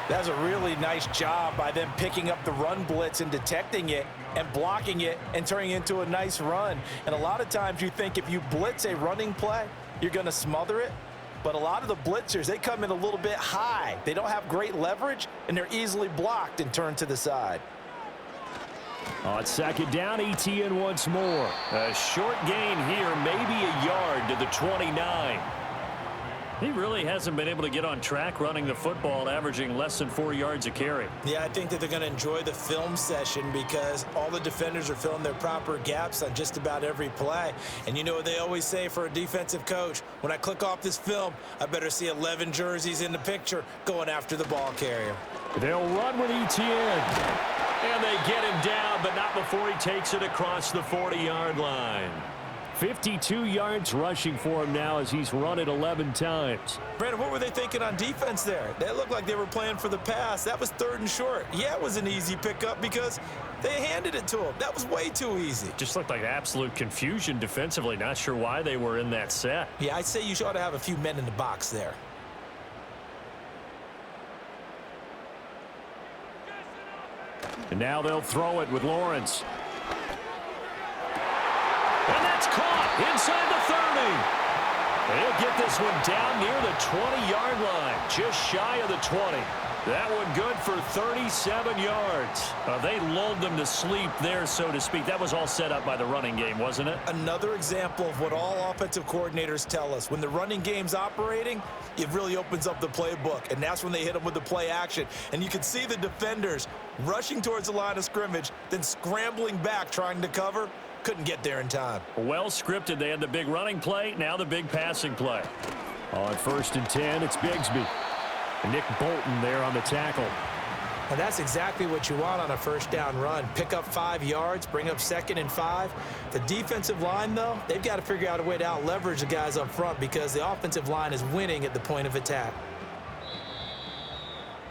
That's a really nice job by them picking up the run blitz and detecting it and blocking it and turning it into a nice run. And a lot of times you think if you blitz a running play, you're going to smother it. But a lot of the blitzers, they come in a little bit high. They don't have great leverage, and they're easily blocked and turned to the side. On second down, ETN once more. A short gain here, maybe a yard to the 29. He really hasn't been able to get on track running the football, averaging less than 4 yards a carry. Yeah, I think that they're going to enjoy the film session because all the defenders are filling their proper gaps on just about every play. And you know what they always say for a defensive coach? When I click off this film, I better see 11 jerseys in the picture going after the ball carrier. They'll run with ETN. And they get him down, but not before he takes it across the 40-yard line. 52 yards rushing for him now as he's run it 11 times. Brandon, what were they thinking on defense there? They looked like they were playing for the pass. That was 3rd and short. Yeah, it was an easy pickup because they handed it to him. That was way too easy. Just looked like absolute confusion defensively. Not sure why they were in that set. Yeah, I'd say you ought to have a few men in the box there. And now they'll throw it with Lawrence. And that's caught inside the 30. They'll get this one down near the 20-yard line, just shy of the 20. That one good for 37 yards. They lulled them to sleep there, so to speak. That was all set up by the running game, wasn't it? Another example of what all offensive coordinators tell us. When the running game's operating, it really opens up the playbook, and that's when they hit them with the play action. And you can see the defenders rushing towards the line of scrimmage, then scrambling back trying to cover. Couldn't get there in time. Well scripted. They had the big running play, now the big passing play. On 1st and 10, it's Bigsby. Nick Bolton there on the tackle. And that's exactly what you want on a 1st down run. Pick up 5 yards, bring up 2nd and 5. The defensive line, though, they've got to figure out a way to out-leverage the guys up front because the offensive line is winning at the point of attack.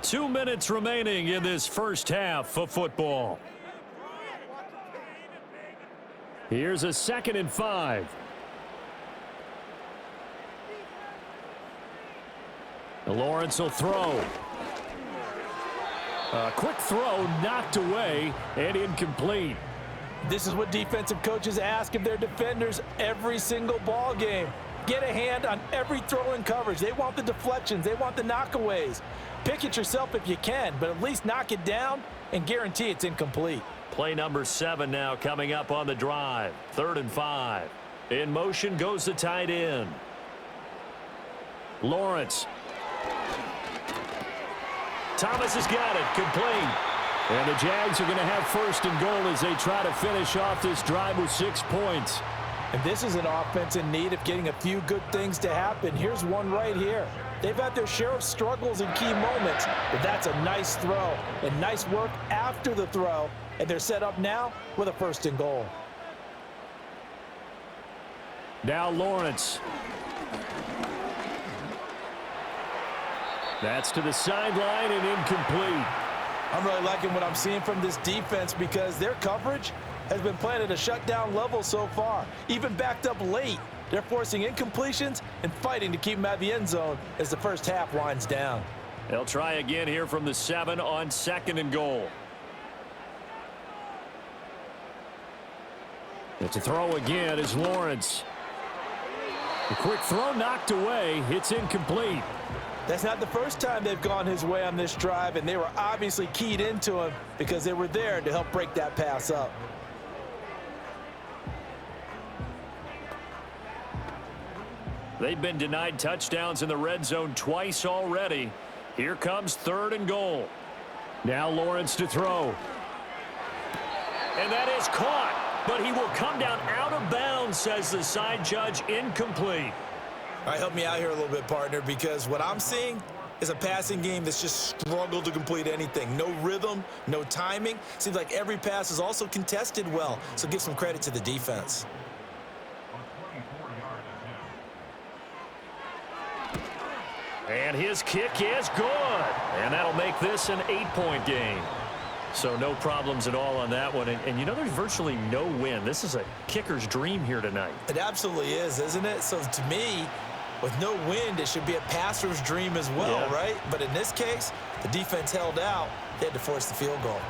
2 minutes remaining in this first half of football. Here's a 2nd and 5. Lawrence will throw. A quick throw knocked away and incomplete. This is what defensive coaches ask of their defenders every single ball game. Get a hand on every throw in coverage. They want the deflections. They want the knockaways. Pick it yourself if you can, but at least knock it down and guarantee it's incomplete. Play number 7 now coming up on the drive. 3rd and 5. In motion goes the tight end. Lawrence. Thomas has got it. Complete. And the Jags are going to have 1st and goal as they try to finish off this drive with 6 points. And this is an offense in need of getting a few good things to happen. Here's one right here. They've had their share of struggles in key moments, but that's a nice throw and nice work after the throw. And they're set up now with a 1st and goal. Now Lawrence. That's to the sideline and incomplete. I'm really liking what I'm seeing from this defense because their coverage has been playing at a shutdown level so far. Even backed up late, they're forcing incompletions and fighting to keep them out of the end zone as the first half winds down. They'll try again here from the 7 on 2nd and goal. It's a throw again is Lawrence. The quick throw knocked away. It's incomplete. That's not the first time they've gone his way on this drive, and they were obviously keyed into him because they were there to help break that pass up. They've been denied touchdowns in the red zone twice already. Here comes 3rd and goal. Now Lawrence to throw. And that is caught, but he will come down out of bounds, says the side judge. Incomplete. All right, help me out here a little bit, partner, because what I'm seeing is a passing game that's just struggled to complete anything. No rhythm, no timing. Seems like every pass is also contested well, so give some credit to the defense. And his kick is good. And that'll make this an 8-point game. So no problems at all on that one. And you know, there's virtually no win. This is a kicker's dream here tonight. It absolutely is, isn't it? So to me, With no wind, it should be a passer's dream as well, right? But in this case, the defense held out. They had to force the field goal.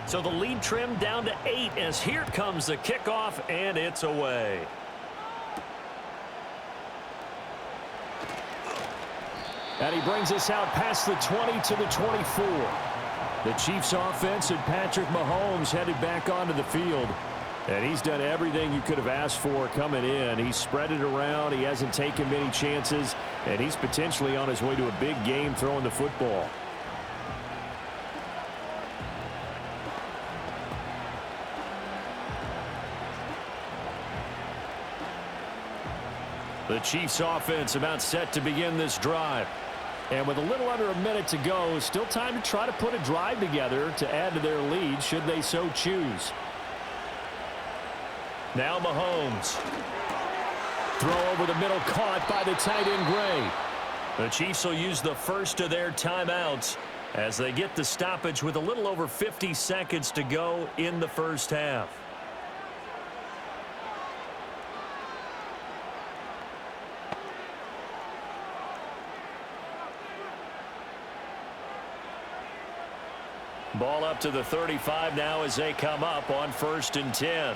So the lead trimmed down to 8 as here comes the kickoff, and it's away. And he brings us out past the 20 to the 24. The Chiefs offense and Patrick Mahomes headed back onto the field. And he's done everything you could have asked for coming in. He's spread it around. He hasn't taken many chances. And he's potentially on his way to a big game throwing the football. The Chiefs offense about set to begin this drive. And with a little under a minute to go, still time to try to put a drive together to add to their lead should they so choose. Now Mahomes. Throw over the middle, caught by the tight end Gray. The Chiefs will use the first of their timeouts as they get the stoppage with a little over 50 seconds to go in the first half. Ball up to the 35 now as they come up on 1st and 10.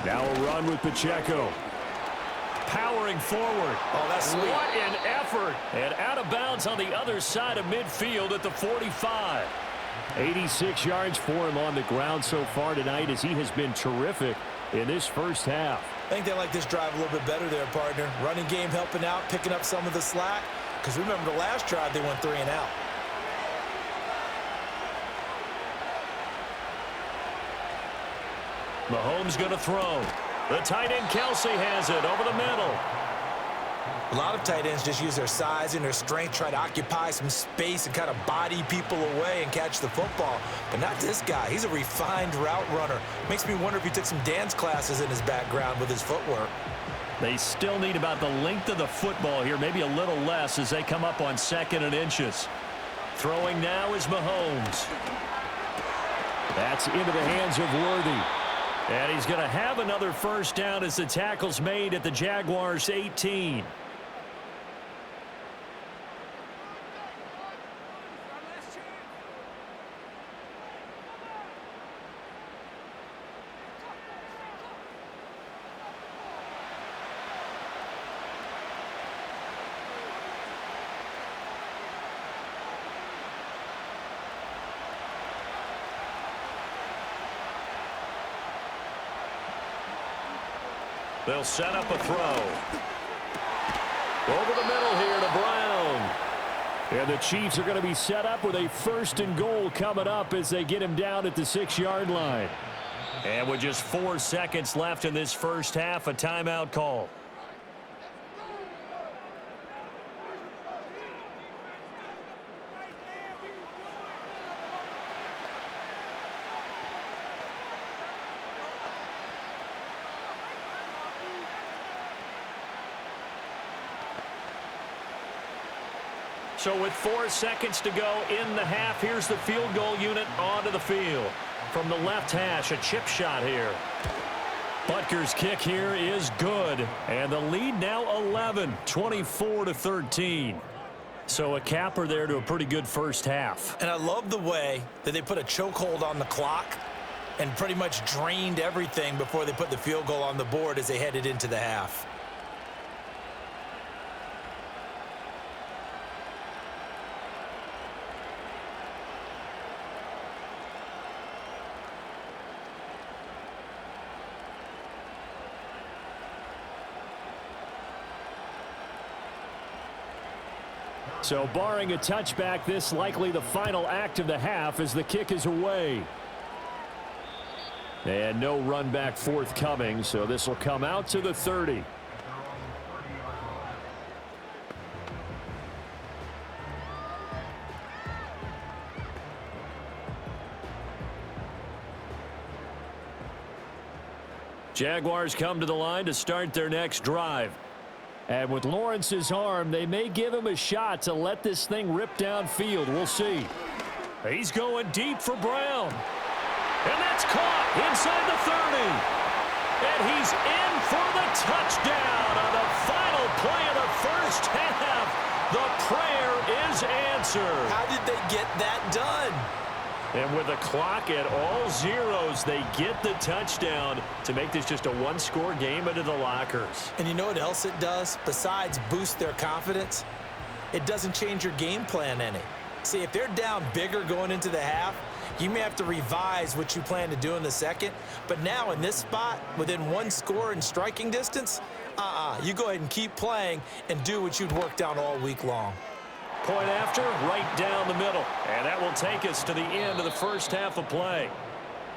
Now a run with Pacheco. Powering forward. Oh, that's sweet. What an effort. And out of bounds on the other side of midfield at the 45. 86 yards for him on the ground so far tonight as he has been terrific in this first half. I think they like this drive a little bit better there, partner. Running game helping out, picking up some of the slack. Because remember the last drive, they went 3 and out. Mahomes going to throw. The tight end Kelsey has it over the middle. A lot of tight ends just use their size and their strength, try to occupy some space and kind of body people away and catch the football. But not this guy. He's a refined route runner. Makes me wonder if he took some dance classes in his background with his footwork. They still need about the length of the football here, maybe a little less as they come up on 2nd and inches. Throwing now is Mahomes. That's into the hands of Worthy. And he's going to have another first down as the tackle's made at the Jaguars 18. They'll set up a throw. Over the middle here to Brown. And the Chiefs are going to be set up with a 1st and goal coming up as they get him down at the 6-yard line. And with just 4 seconds left in this first half, a timeout call. So with 4 seconds to go in the half, here's the field goal unit onto the field. From the left hash, a chip shot here. Butker's kick here is good. And the lead now 11, 24-13. So a capper there to a pretty good first half. And I love the way that they put a chokehold on the clock and pretty much drained everything before they put the field goal on the board as they headed into the half. So barring a touchback, this likely the final act of the half as the kick is away. And no run back forthcoming, so this will come out to the 30. Jaguars come to the line to start their next drive. And with Lawrence's arm, they may give him a shot to let this thing rip downfield. We'll see. He's going deep for Brown. And that's caught inside the 30. And he's in for the touchdown on the final play of the first half. The prayer is answered. How did they get that done? And with the clock at all zeros, they get the touchdown to make this just a one-score game into the lockers. And you know what else it does? Besides boost their confidence, it doesn't change your game plan any. See, if they're down bigger going into the half, you may have to revise what you plan to do in the second. But now in this spot, within one score in striking distance, you go ahead and keep playing and do what you'd worked out all week long. Point after, right down the middle. And that will take us to the end of the first half of play.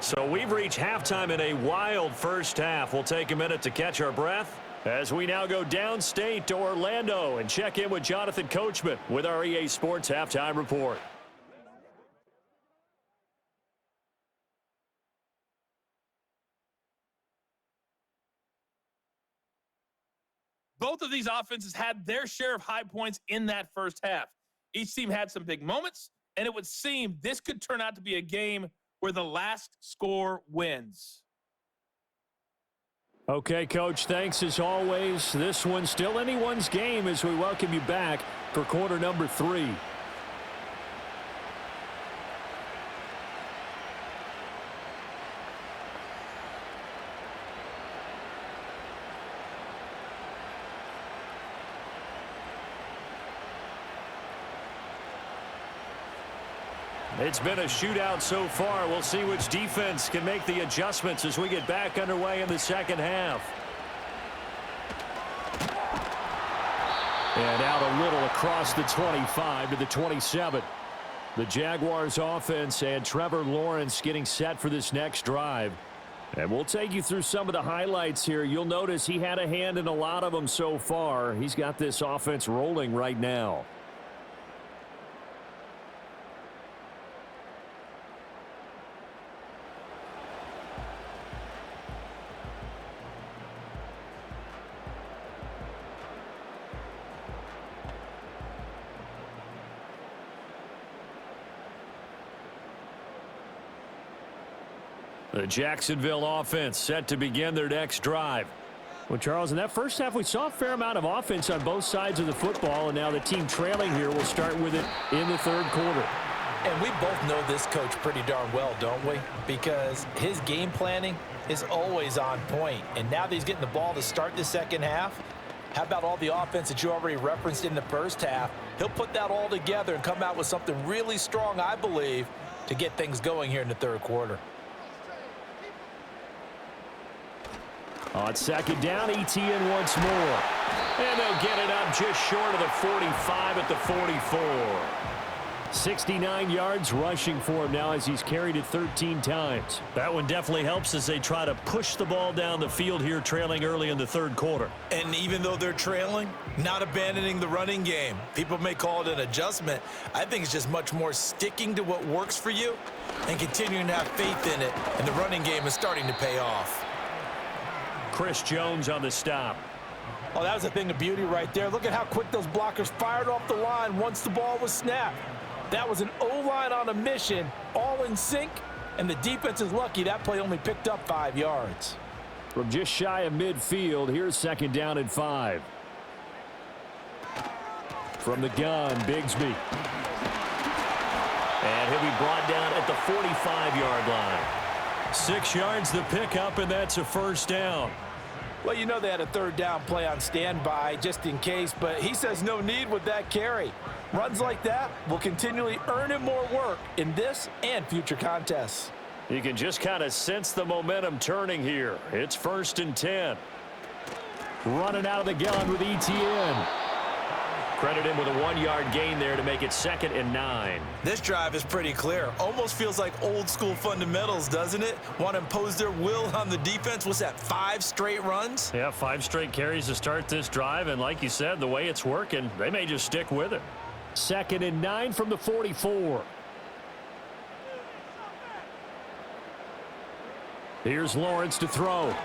So we've reached halftime in a wild first half. We'll take a minute to catch our breath as we now go downstate to Orlando and check in with Jonathan Coachman with our EA Sports Halftime Report. Both of these offenses had their share of high points in that first half. Each team had some big moments, and it would seem this could turn out to be a game where the last score wins. Okay, Coach, thanks as always. This one's still anyone's game as we welcome you back for quarter number 3. It's been a shootout so far. We'll see which defense can make the adjustments as we get back underway in the second half. And out a little across the 25 to the 27. The Jaguars offense and Trevor Lawrence getting set for this next drive. And we'll take you through some of the highlights here. You'll notice he had a hand in a lot of them so far. He's got this offense rolling right now. The Jacksonville offense set to begin their next drive. Well, Charles, in that first half, we saw a fair amount of offense on both sides of the football, and now the team trailing here will start with it in the third quarter. And we both know this coach pretty darn well, don't we? Because his game planning is always on point. And now that he's getting the ball to start the second half, how about all the offense that you already referenced in the first half? He'll put that all together and come out with something really strong, I believe, to get things going here in the third quarter. On second down, ETN once more. And they'll get it up just short of the 45 at the 44. 69 yards rushing for him now as he's carried it 13 times. That one definitely helps as they try to push the ball down the field here, trailing early in the third quarter. And even though they're trailing, not abandoning the running game. People may call it an adjustment. I think it's just much more sticking to what works for you and continuing to have faith in it. And the running game is starting to pay off. Chris Jones on the stop. Oh, that was a thing of beauty right there. Look at how quick those blockers fired off the line once the ball was snapped. That was an O-line on a mission, all in sync, and the defense is lucky that play only picked up 5 yards. From just shy of midfield, here's second down and 5. From the gun, Bigsby. And he'll be brought down at the 45-yard line. 6 yards the pickup, and that's a first down. Well, you know they had a third down play on standby just in case, but he says no need with that carry. Runs like that will continually earn him more work in this and future contests. You can just kind of sense the momentum turning here. It's 1st and 10. Running out of the gun with ETN. Credit him with a 1-yard gain there to make it 2nd and 9. This drive is pretty clear. Almost feels like old school fundamentals, doesn't it? Want to impose their will on the defense. What's that, 5 straight runs? Yeah, 5 straight carries to start this drive. And like you said, the way it's working, they may just stick with it. 2nd and 9 from the 44. Here's Lawrence to throw.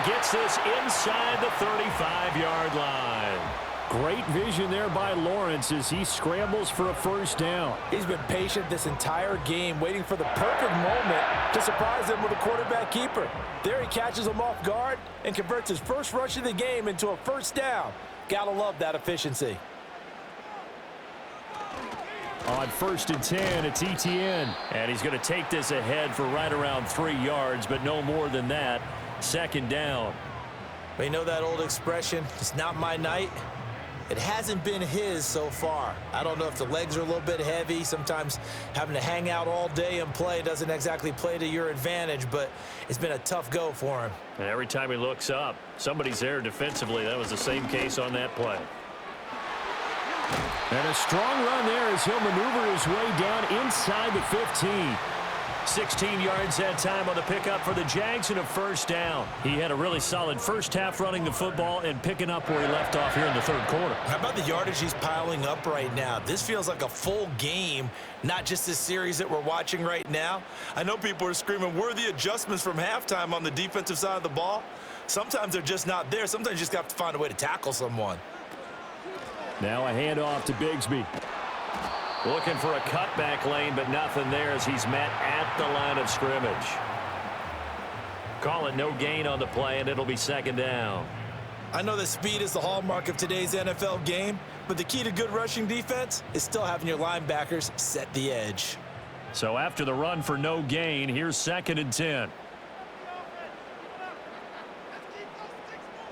gets this inside the 35-yard line. Great vision there by Lawrence as he scrambles for a first down. He's been patient this entire game, waiting for the perfect moment to surprise him with a quarterback keeper. There he catches him off guard and converts his first rush of the game into a first down. Gotta love that efficiency. On 1st and 10, it's Etienne. And he's going to take this ahead for right around 3 yards, but no more than that. 2nd down. But you know that old expression, it's not my night? It hasn't been his so far. I don't know if the legs are a little bit heavy. Sometimes having to hang out all day and play doesn't exactly play to your advantage, but it's been a tough go for him. And every time he looks up, somebody's there defensively. That was the same case on that play. And a strong run there as he'll maneuver his way down inside the 15. 16 yards that time on the pickup for the Jags and a first down. He had a really solid first half running the football and picking up where he left off here in the 3rd quarter. How about the yardage he's piling up right now? This feels like a full game, not just this series that we're watching right now. I know people are screaming, where are the adjustments from halftime on the defensive side of the ball? Sometimes they're just not there. Sometimes you just have to find a way to tackle someone. Now a handoff to Bigsby. Looking for a cutback lane, but nothing there as he's met at the line of scrimmage. Call it no gain on the play, and it'll be 2nd down. I know that speed is the hallmark of today's NFL game, but the key to good rushing defense is still having your linebackers set the edge. So after the run for no gain, here's 2nd and 10.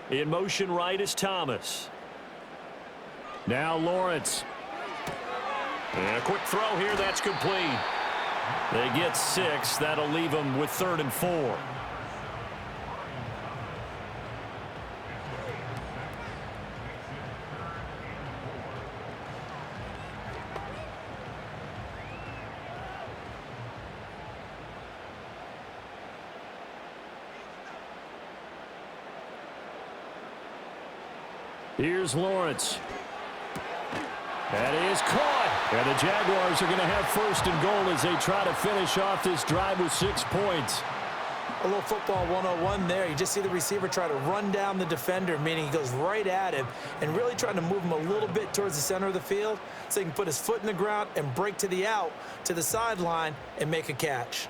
In motion right is Thomas. Now Lawrence. And a quick throw here, that's complete. They get 6. That'll leave them with 3rd and 4. Here's Lawrence. That is caught. And the Jaguars are going to have 1st and goal as they try to finish off this drive with 6 points. A little football 101 there. You just see the receiver try to run down the defender, meaning he goes right at him and really trying to move him a little bit towards the center of the field so he can put his foot in the ground and break to the out, to the sideline, and make a catch.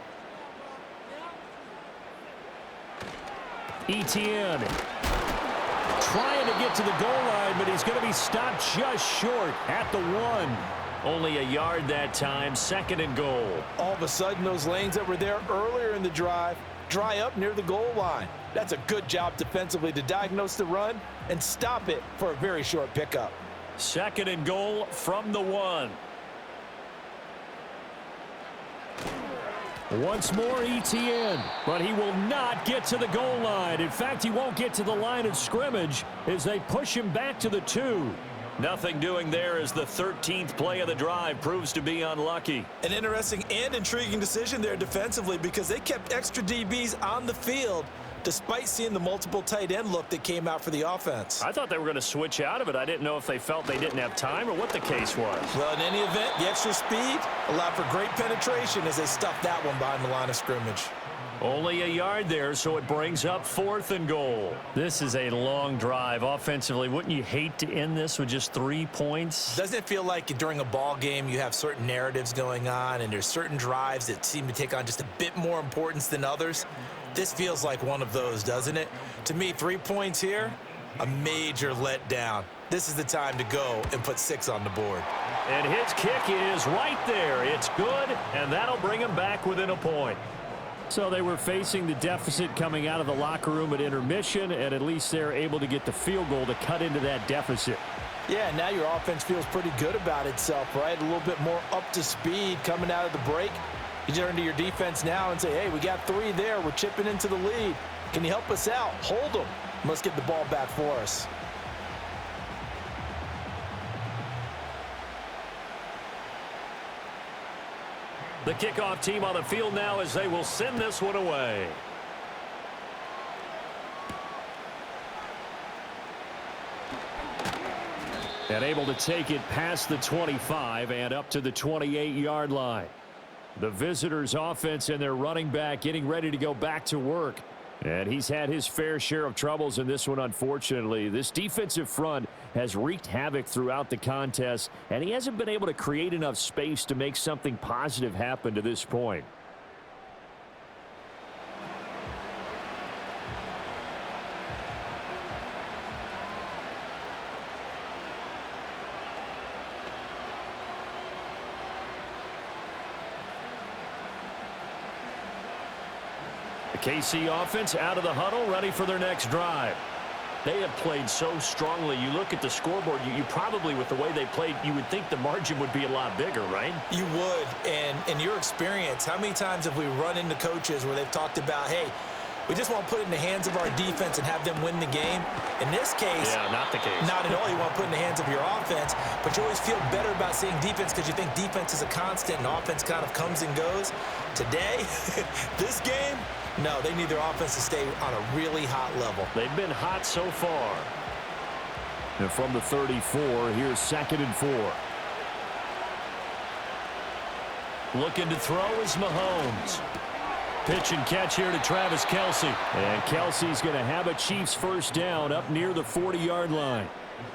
Etienne trying to get to the goal line, but he's going to be stopped just short at the 1. Only a yard that time, 2nd and goal. All of a sudden, those lanes that were there earlier in the drive dry up near the goal line. That's a good job defensively to diagnose the run and stop it for a very short pickup. 2nd and goal from the 1. Once more Etienne, but he will not get to the goal line. In fact, he won't get to the line of scrimmage as they push him back to the 2. Nothing doing there as the 13th play of the drive proves to be unlucky. An interesting and intriguing decision there defensively because they kept extra DBs on the field despite seeing the multiple tight end look that came out for the offense. I thought they were going to switch out of it. I didn't know if they felt they didn't have time or what the case was. Well, in any event, the extra speed allowed for great penetration as they stuffed that one behind the line of scrimmage. Only a yard there, so it brings up 4th and goal. This is a long drive offensively. Wouldn't you hate to end this with just 3 points? Doesn't it feel like during a ball game you have certain narratives going on and there's certain drives that seem to take on just a bit more importance than others? This feels like one of those, doesn't it? To me, 3 points here, a major letdown. This is the time to go and put 6 on the board. And his kick is right there. It's good, and that'll bring him back within a point. So they were facing the deficit coming out of the locker room at intermission, and at least they're able to get the field goal to cut into that deficit. Yeah, now your offense feels pretty good about itself, right? A little bit more up to speed coming out of the break. You turn to your defense now and say, hey, we got 3 there. We're chipping into the lead. Can you help us out? Hold them. Let's get the ball back for us. The kickoff team on the field now as they will send this one away. And able to take it past the 25 and up to the 28-yard line. The visitors' offense and their running back getting ready to go back to work. And he's had his fair share of troubles in this one, unfortunately. This defensive front has wreaked havoc throughout the contest, and he hasn't been able to create enough space to make something positive happen to this point. KC offense out of the huddle, ready for their next drive. They have played so strongly. You look at the scoreboard, you probably, with the way they played, you would think the margin would be a lot bigger, right? You would, and in your experience, how many times have we run into coaches where they've talked about, hey, we just want to put it in the hands of our defense and have them win the game? In this case, yeah, not the case. Not at all. You want to put it in the hands of your offense, but you always feel better about seeing defense because you think defense is a constant and offense kind of comes and goes. Today, this game, no, they need their offense to stay on a really hot level. They've been hot so far. And from the 34, here's 2nd and 4. Looking to throw is Mahomes. Pitch and catch here to Travis Kelce. And Kelce's going to have a Chiefs first down up near the 40-yard line.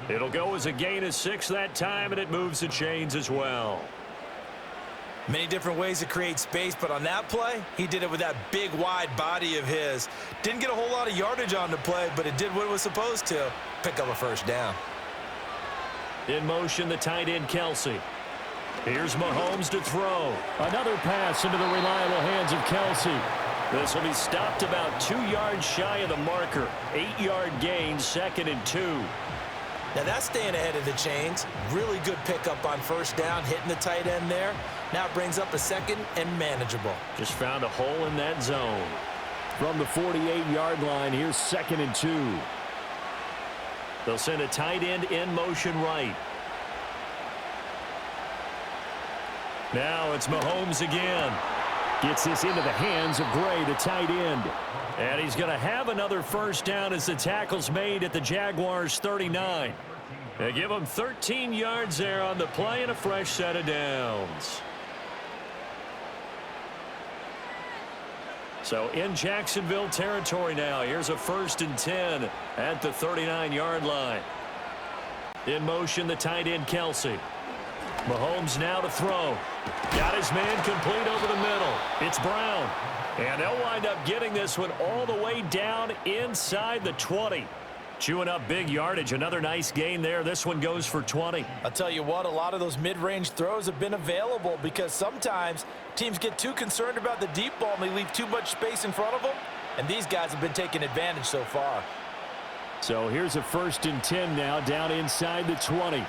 It'll go as a gain of 6 that time, and it moves the chains as well. Many different ways to create space, but on that play, he did it with that big, wide body of his. Didn't get a whole lot of yardage on the play, but it did what it was supposed to. Pick up a first down. In motion, the tight end, Kelce. Here's Mahomes to throw. Another pass into the reliable hands of Kelce. This will be stopped about 2 yards shy of the marker. 8-yard gain, 2nd and 2. Now that's staying ahead of the chains. Really good pickup on first down, hitting the tight end there. Now it brings up a 2nd and manageable. Just found a hole in that zone. From the 48-yard line, here's 2nd and 2. They'll send a tight end in motion right. Now it's Mahomes again. Gets this into the hands of Gray, the tight end. And he's going to have another first down as the tackle's made at the Jaguars 39. They give him 13 yards there on the play and a fresh set of downs. So in Jacksonville territory now. Here's a 1st and 10 at the 39-yard line. In motion, the tight end, Kelce. Mahomes now to throw. Got his man complete over the middle. It's Brown. And they'll wind up getting this one all the way down inside the 20. Chewing up big yardage. Another nice gain there. This one goes for 20. I'll tell you what, a lot of those mid-range throws have been available because sometimes teams get too concerned about the deep ball and they leave too much space in front of them. And these guys have been taking advantage so far. So here's a 1st and 10 now down inside the 20.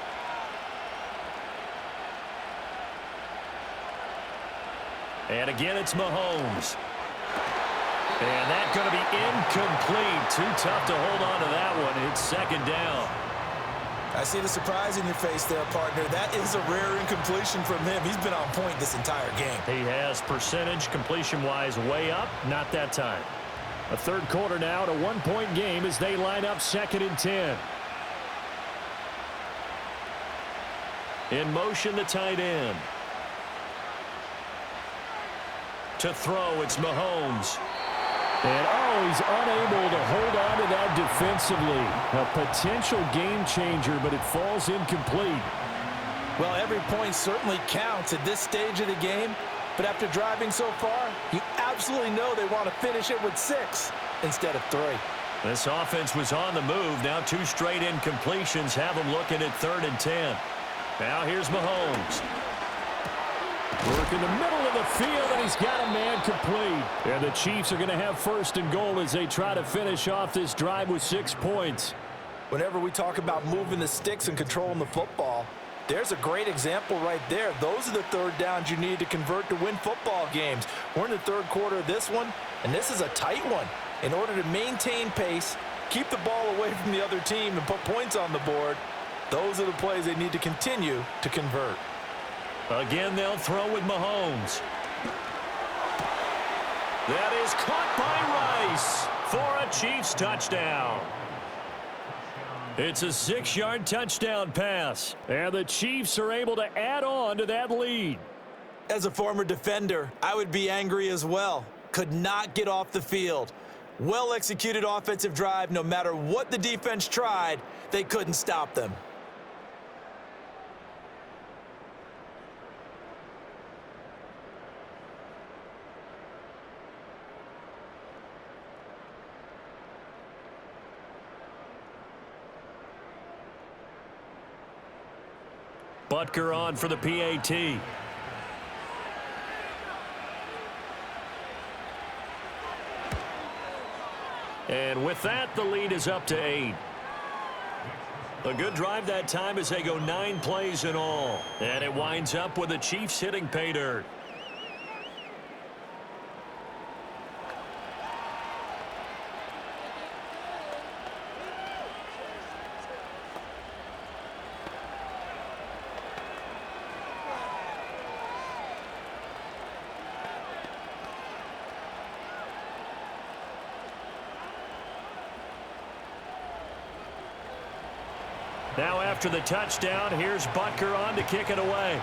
And again, it's Mahomes. And that's going to be incomplete. Too tough to hold on to that one. It's 2nd down. I see the surprise in your face there, partner. That is a rare incompletion from him. He's been on point this entire game. He has percentage completion-wise way up. Not that time. A third quarter now, a 1-point game as they line up 2nd and 10. In motion, the tight end. To throw, it's Mahomes. And, he's unable to hold on to that defensively. A potential game changer, but it falls incomplete. Well, every point certainly counts at this stage of the game. But after driving so far, you absolutely know they want to finish it with 6 instead of 3. This offense was on the move. Now 2 straight incompletions have them looking at 3rd and 10. Now here's Mahomes. Work in the middle of the field, and he's got a man complete. And the Chiefs are going to have 1st and goal as they try to finish off this drive with 6 points. Whenever we talk about moving the sticks and controlling the football, there's a great example right there. Those are the 3rd downs you need to convert to win football games. We're in the 3rd quarter of this one, and this is a tight one. In order to maintain pace, keep the ball away from the other team, and put points on the board, those are the plays they need to continue to convert. Again, they'll throw with Mahomes. That is caught by Rice for a Chiefs touchdown. It's a 6-yard touchdown pass, and the Chiefs are able to add on to that lead. As a former defender, I would be angry as well. Could not get off the field. Well-executed offensive drive. No matter what the defense tried, they couldn't stop them. Butker on for the PAT. And with that, the lead is up to 8. A good drive that time as they go 9 plays in all. And it winds up with the Chiefs hitting pay dirt. Now after the touchdown, here's Butker on to kick it away.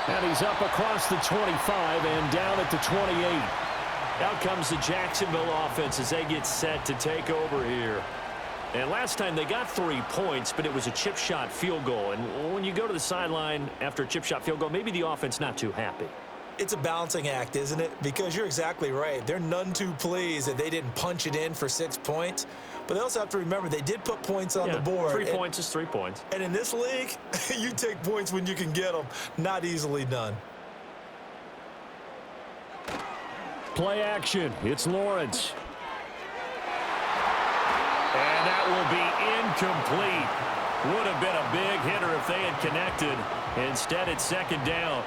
And he's up across the 25 and down at the 28. Out comes the Jacksonville offense as they get set to take over here. And last time they got 3 points, but it was a chip shot field goal. And when you go to the sideline after a chip shot field goal, maybe the offense not too happy. It's a balancing act, isn't it? Because you're exactly right. They're none too pleased that they didn't punch it in for 6 points. But they also have to remember they did put points on the board. 3 points is 3 points. And in this league, you take points when you can get them. Not easily done. Play action. It's Lawrence. And that will be incomplete. Would have been a big hitter if they had connected. Instead, it's second down.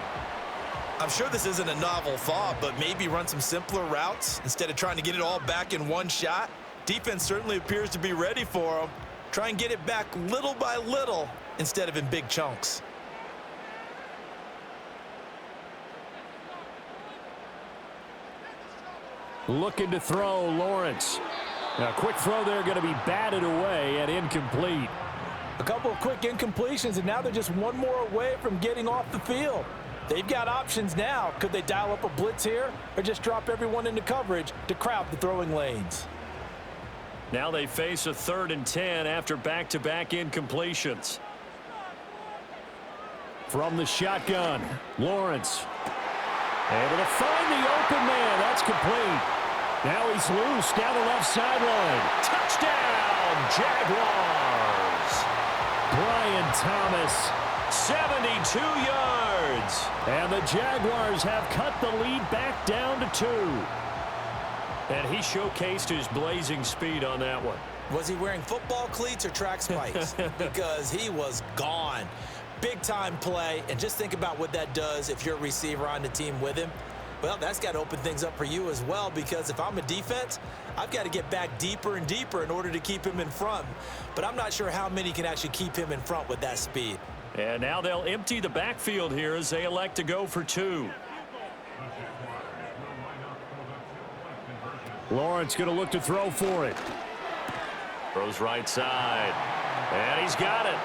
I'm sure this isn't a novel thought, but maybe run some simpler routes instead of trying to get it all back in one shot. Defense certainly appears to be ready for them. Try and get it back little by little instead of in big chunks. Looking to throw, Lawrence. A quick throw there going to be batted away and incomplete. A couple of quick incompletions, and now they're just one more away from getting off the field. They've got options now. Could they dial up a blitz here or just drop everyone into coverage to crowd the throwing lanes? Now they face a 3rd and 10 after back-to-back incompletions. From the shotgun, Lawrence. Able to find the open man. That's complete. Now he's loose down the left sideline. Touchdown, Jaguars. Brian Thomas, 72 yards. And the Jaguars have cut the lead back down to 2. And he showcased his blazing speed on that one. Was he wearing football cleats or track spikes? Because he was gone. Big-time play, and just think about what that does if you're a receiver on the team with him. Well, that's got to open things up for you as well, because if I'm a defense, I've got to get back deeper and deeper in order to keep him in front. But I'm not sure how many can actually keep him in front with that speed. And now they'll empty the backfield here as they elect to go for 2. Lawrence going to look to throw for it. Throws right side. And he's got it.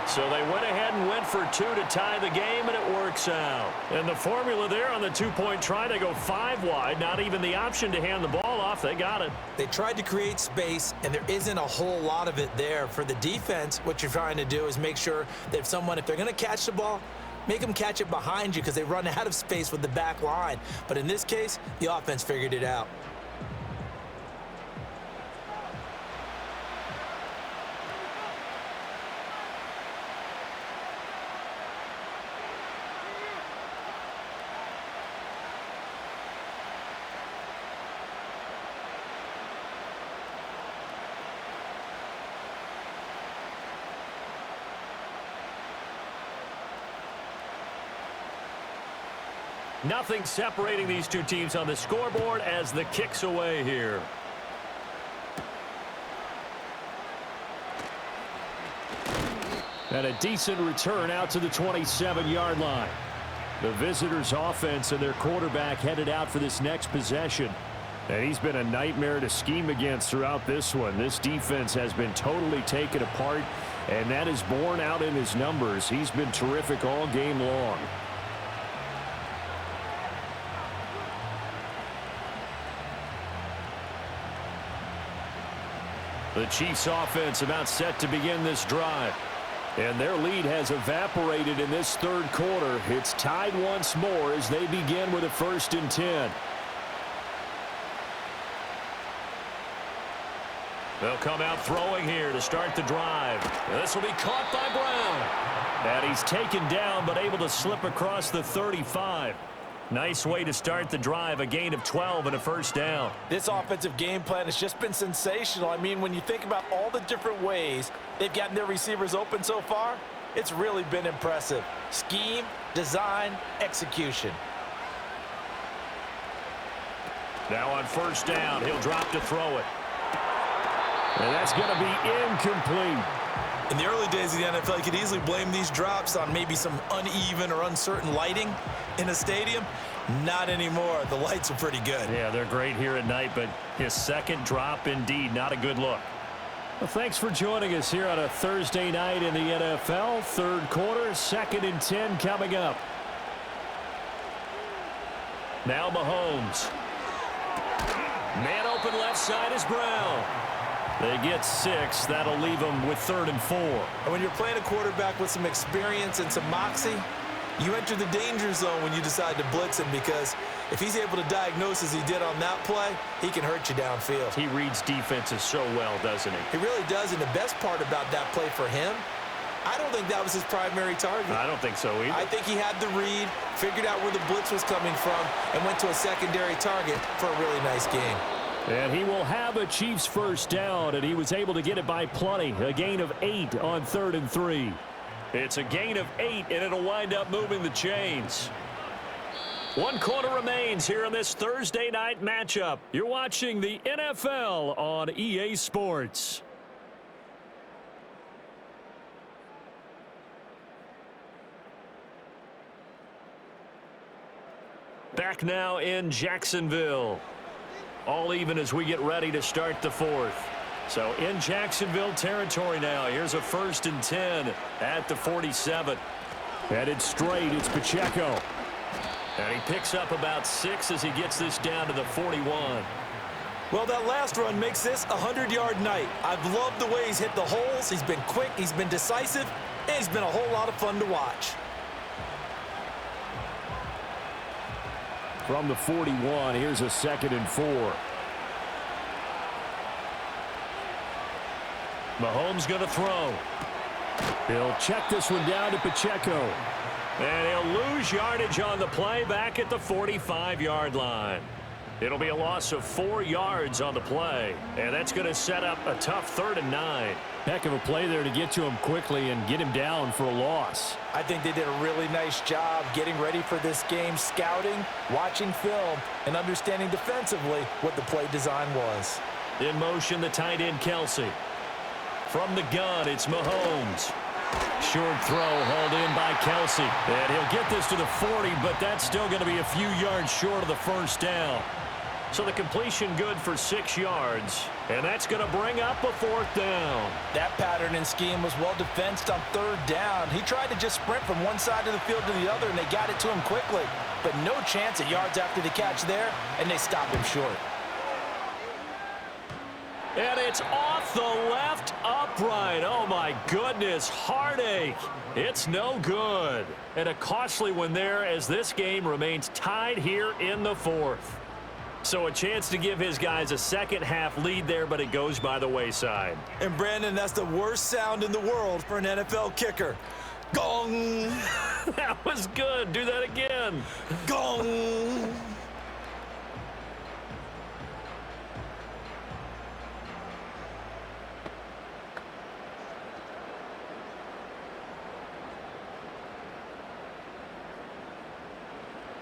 So they went ahead and went for 2 to tie the game, and it works out. And the formula there on the 2-point try, they go 5 wide. Not even the option to hand the ball off. They got it. They tried to create space, and there isn't a whole lot of it there. For the defense, what you're trying to do is make sure that if they're going to catch the ball, make them catch it behind you because they run out of space with the back line. But in this case, the offense figured it out. Nothing separating these two teams on the scoreboard as the kick's away here. And a decent return out to the 27-yard line. The visitors' offense and their quarterback headed out for this next possession. And he's been a nightmare to scheme against throughout this one. This defense has been totally taken apart, And that is borne out in his numbers. He's been terrific all game long. The Chiefs offense about set to begin this drive. And their lead has evaporated in this third quarter. It's tied once more as they begin with a 1st and 10. They'll come out throwing here to start the drive. This will be caught by Brown. And he's taken down but able to slip across the 35. Nice way to start the drive, a gain of 12 and a 1st down. This offensive game plan has just been sensational. I mean, when you think about all the different ways they've gotten their receivers open so far, it's really been impressive. Scheme, design, execution. Now on 1st down, he'll drop to throw it. And that's going to be incomplete. In the early days of the NFL, you could easily blame these drops on maybe some uneven or uncertain lighting in a stadium. Not anymore. The lights are pretty good. Yeah, they're great here at night, but his second drop, indeed, not a good look. Well, thanks for joining us here on a Thursday night in the NFL. Third quarter, 2nd and 10 coming up. Now Mahomes. Man open left side is Brown. They get 6. That'll leave them with 3rd and 4. And when you're playing a quarterback with some experience and some moxie, you enter the danger zone when you decide to blitz him, because if he's able to diagnose as he did on that play, he can hurt you downfield. He reads defenses so well, doesn't he? He really does, and the best part about that play for him, I don't think that was his primary target. I don't think so either. I think he had the read, figured out where the blitz was coming from, and went to a secondary target for a really nice game. And he will have a Chiefs 1st down, and he was able to get it by plenty. A gain of 8 on 3rd and 3. It's a gain of 8, and it'll wind up moving the chains. 1 quarter remains here in this Thursday night matchup. You're watching the NFL on EA Sports. Back now in Jacksonville. All even as we get ready to start the 4th. So in Jacksonville territory now. Here's a 1st and 10 at the 47. Headed straight, it's Pacheco. And he picks up about 6 as he gets this down to the 41. Well, that last run makes this a 100-yard night. I've loved the way he's hit the holes. He's been quick, he's been decisive, and he's been a whole lot of fun to watch. From the 41, here's a 2nd and 4. Mahomes going to throw. He'll check this one down to Pacheco. And he'll lose yardage on the play back at the 45-yard line. It'll be a loss of 4 yards on the play. And that's going to set up a tough 3rd and 9. Heck of a play there to get to him quickly and get him down for a loss. I think they did a really nice job getting ready for this game, scouting, watching film, and understanding defensively what the play design was. In motion, the tight end, Kelsey. From the gun, it's Mahomes. Short throw hauled in by Kelsey. And he'll get this to the 40, but that's still going to be a few yards short of the 1st down. So the completion good for 6 yards. And that's going to bring up a 4th down. That pattern and scheme was well defensed on 3rd down. He tried to just sprint from one side of the field to the other, and they got it to him quickly. But no chance at yards after the catch there, and they stopped him short. And it's off the left upright. Oh, my goodness. Heartache. It's no good. And a costly one there as this game remains tied here in the 4th. So a chance to give his guys a second-half lead there, but it goes by the wayside. And, Brandon, that's the worst sound in the world for an NFL kicker. Gong! That was good. Do that again. Gong!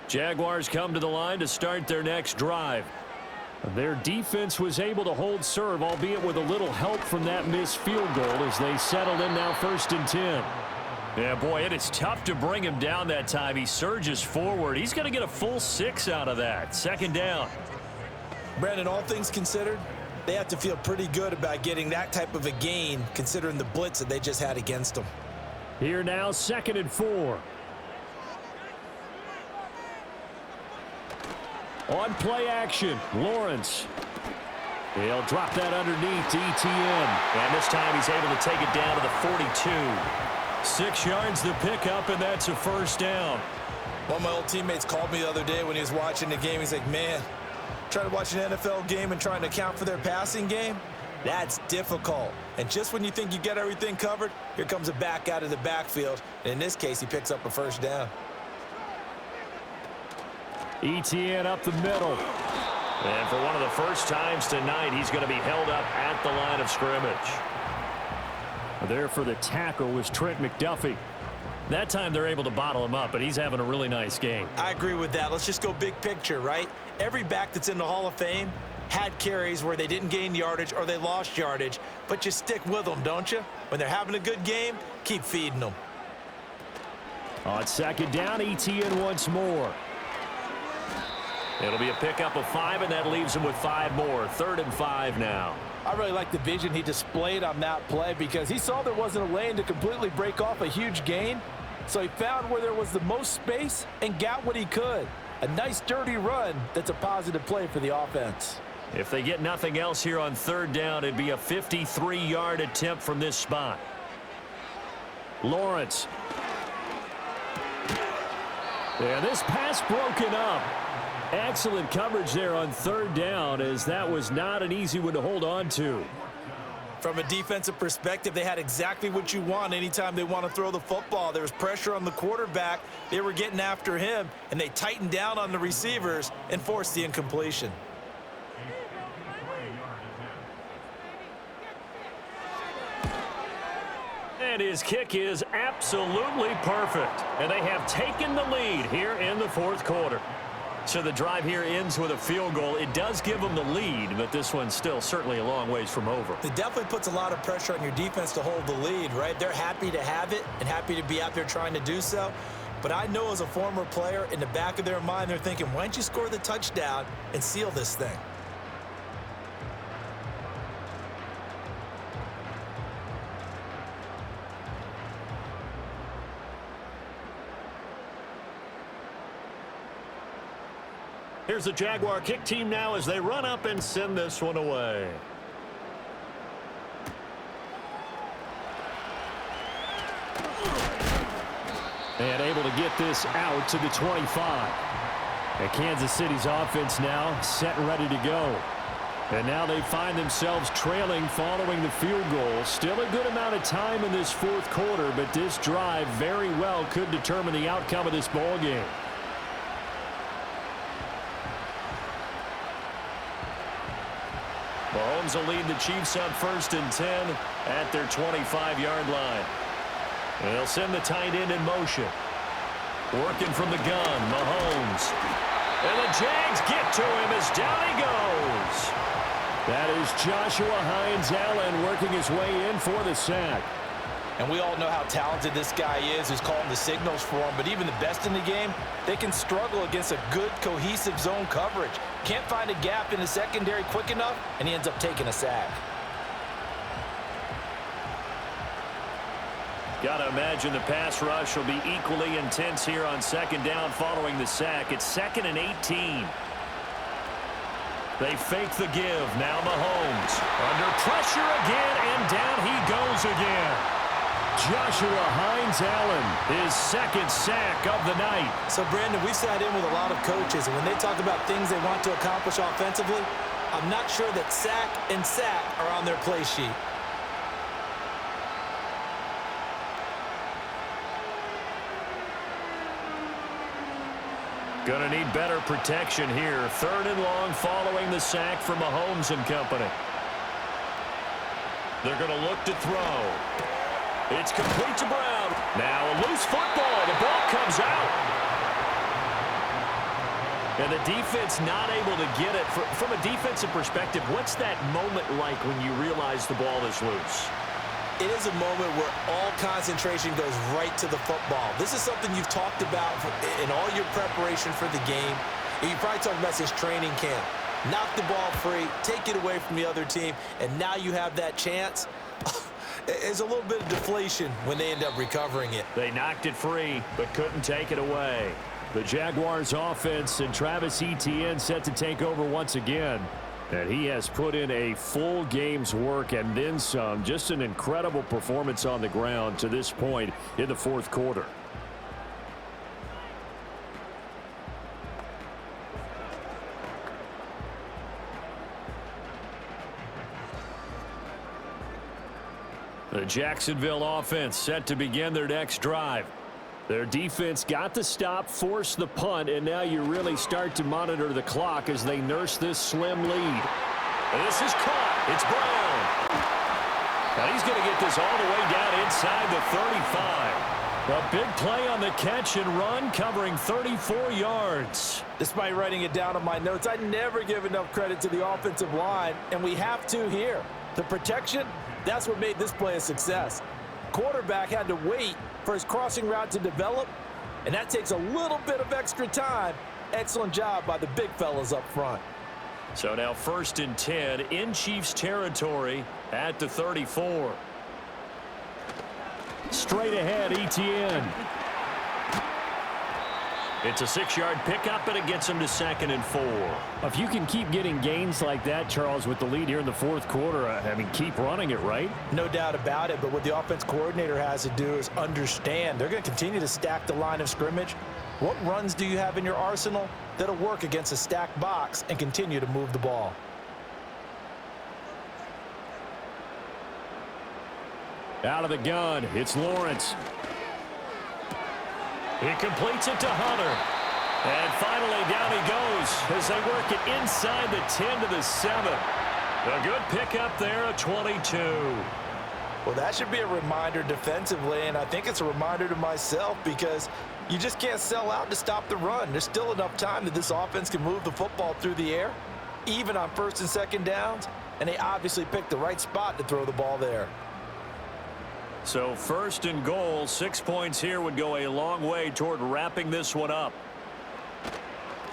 Jaguars come to the line to start their next drive. Their defense was able to hold serve, albeit with a little help from that missed field goal as they settled in now 1st and 10. Yeah, boy, it is tough to bring him down that time. He surges forward. He's going to get a full 6 out of that. 2nd down. Brandon, all things considered, They have to feel pretty good about getting that type of a gain, considering the blitz that they just had against them. Here now, 2nd and 4. On play action, Lawrence. He'll drop that underneath to ETN. And this time he's able to take it down to the 42. 6 yards the pickup, and that's a first down. One of my old teammates called me the other day when he was watching the game. He's like, man, trying to watch an NFL game and trying to account for their passing game, that's difficult. And just when you think you get everything covered, here comes a back out of the backfield. And in this case, he picks up a first down. ETN up the middle. And for one of the first times tonight, he's going to be held up at the line of scrimmage. There for the tackle was Trent McDuffie. That time they're able to bottle him up, but he's having a really nice game. I agree with that. Let's just go big picture, right? Every back that's in the Hall of Fame had carries where they didn't gain yardage or they lost yardage, but you stick with them, don't you? When they're having a good game, keep feeding them. On 2nd down, ETN once more. It'll be a pickup of 5, and that leaves him with 5 more. 3rd and 5 now. I really like the vision he displayed on that play because he saw there wasn't a lane to completely break off a huge gain. So he found where there was the most space and got what he could. A nice dirty run that's a positive play for the offense. If they get nothing else here on 3rd down, it'd be a 53-yard attempt from this spot. Lawrence. Yeah, this pass broken up. Excellent coverage there on 3rd down, as that was not an easy one to hold on to. From a defensive perspective, they had exactly what you want anytime they want to throw the football. There was pressure on the quarterback. They were getting after him, and they tightened down on the receivers and forced the incompletion. And his kick is absolutely perfect. And they have taken the lead here in the 4th quarter. So the drive here ends with a field goal. It does give them the lead, but this one's still certainly a long ways from over. It definitely puts a lot of pressure on your defense to hold the lead, right? They're happy to have it and happy to be out there trying to do so. But I know as a former player, in the back of their mind, they're thinking, why don't you score the touchdown and seal this thing? Here's the Jaguar kick team now as they run up and send this one away. And able to get this out to the 25. And Kansas City's offense now set and ready to go. And now they find themselves trailing following the field goal. Still a good amount of time in this 4th quarter, but this drive very well could determine the outcome of this ball game. Mahomes will lead the Chiefs on 1st and 10 at their 25-yard line. And they'll send the tight end in motion. Working from the gun, Mahomes. And the Jags get to him as down he goes. That is Joshua Hines-Allen working his way in for the sack. And we all know how talented this guy is who's calling the signals for him. But even the best in the game, they can struggle against a good, cohesive zone coverage. Can't find a gap in the secondary quick enough, and he ends up taking a sack. Got to imagine the pass rush will be equally intense here on 2nd down following the sack. It's 2nd and 18. They fake the give. Now Mahomes under pressure again, and down he goes again. Joshua Hines-Allen, his 2nd sack of the night. So, Brandon, we've sat in with a lot of coaches, and when they talk about things they want to accomplish offensively, I'm not sure that sack and sack are on their play sheet. Going to need better protection here. 3rd and long following the sack from Mahomes and company. They're going to look to throw. It's complete to Brown. Now a loose football. The ball comes out. And the defense not able to get it. From a defensive perspective, what's that moment like when you realize the ball is loose? It is a moment where all concentration goes right to the football. This is something you've talked about in all your preparation for the game. And you probably talked about since training camp. knock the ball free, take it away from the other team, and now you have that chance. It's a little bit of deflation when they end up recovering it. They knocked it free, but couldn't take it away. The Jaguars offense and Travis Etienne set to take over once again. And he has put in a full game's work and then some. Just an incredible performance on the ground to this point in the fourth quarter. The Jacksonville offense set to begin their next drive. Their defense got the stop, forced the punt, and now you really start to monitor the clock as they nurse this slim lead. This is caught. It's Brown. Now he's going to get this all the way down inside the 35. A big play on the catch and run, covering 34 yards. Despite writing it down on my notes, I never give enough credit to the offensive line, and we have to here. The protection, that's what made this play a success. Quarterback had to wait for his crossing route to develop, and that takes a little bit of extra time. Excellent job by the big fellas up front. So now 1st and 10 in Chiefs territory at the 34. Straight ahead, Etienne. It's a 6-yard pickup, and it gets him to 2nd and 4. If you can keep getting gains like that, Charles, with the lead here in the fourth quarter, I mean, keep running it, right? No doubt about it, but what the offense coordinator has to do is understand they're going to continue to stack the line of scrimmage. What runs do you have in your arsenal that'll work against a stacked box and continue to move the ball? Out of the gun, it's Lawrence. He completes it to Hunter. And finally, down he goes as they work it inside the 10 to the 7. A good pickup there, a 22. Well, that should be a reminder defensively, and I think it's a reminder to myself because you just can't sell out to stop the run. There's still enough time that this offense can move the football through the air, even on 1st and 2nd downs, and they obviously picked the right spot to throw the ball there. So 1st and goal, 6 points here would go a long way toward wrapping this one up.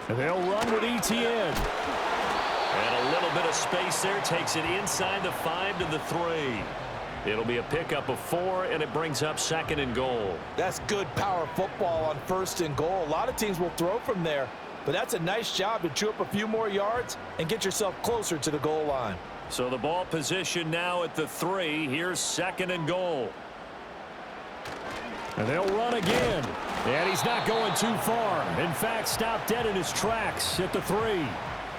And they'll run with Etienne. And a little bit of space there takes it inside the 5 to the 3. It'll be a pickup of 4, and it brings up 2nd and goal. That's good power football on 1st and goal. A lot of teams will throw from there, but that's a nice job to chew up a few more yards and get yourself closer to the goal line. So the ball position now at the 3. Here's 2nd and goal. And they'll run again. And he's not going too far. In fact, stopped dead in his tracks at the 3.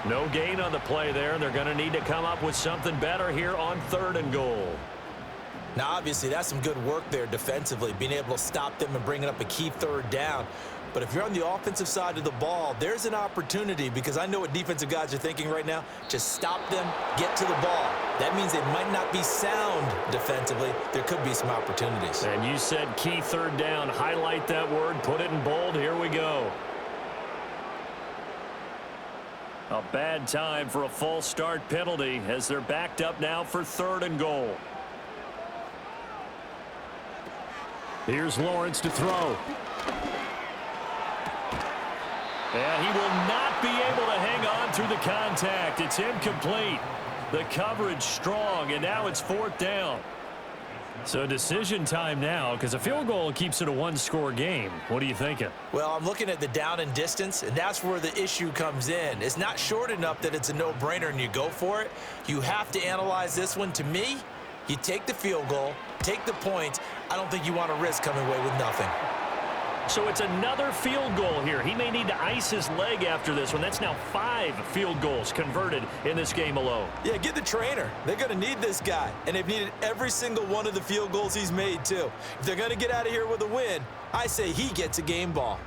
No gain on the play there. They're going to need to come up with something better here on 3rd and goal. Now, obviously, that's some good work there defensively, being able to stop them and bringing up a key 3rd down. But if you're on the offensive side of the ball, there's an opportunity because I know what defensive guys are thinking right now. Just stop them, get to the ball. That means they might not be sound defensively. There could be some opportunities. And you said key 3rd down. Highlight that word. Put it in bold. Here we go. A bad time for a false start penalty as they're backed up now for 3rd and goal. Here's Lawrence to throw. And he will not be able to hang on through the contact. It's incomplete. The coverage strong, and now it's 4th down. So decision time now because a field goal keeps it a 1-score game. What are you thinking? Well, I'm looking at the down and distance, and that's where the issue comes in. It's not short enough that it's a no-brainer and you go for it. You have to analyze this one. To me, you take the field goal, take the points. I don't think you want to risk coming away with nothing. So it's another field goal here. He may need to ice his leg after this one. That's now 5 field goals converted in this game alone. Yeah, get the trainer. They're going to need this guy. And they've needed every single one of the field goals he's made, too. If they're going to get out of here with a win, I say he gets a game ball.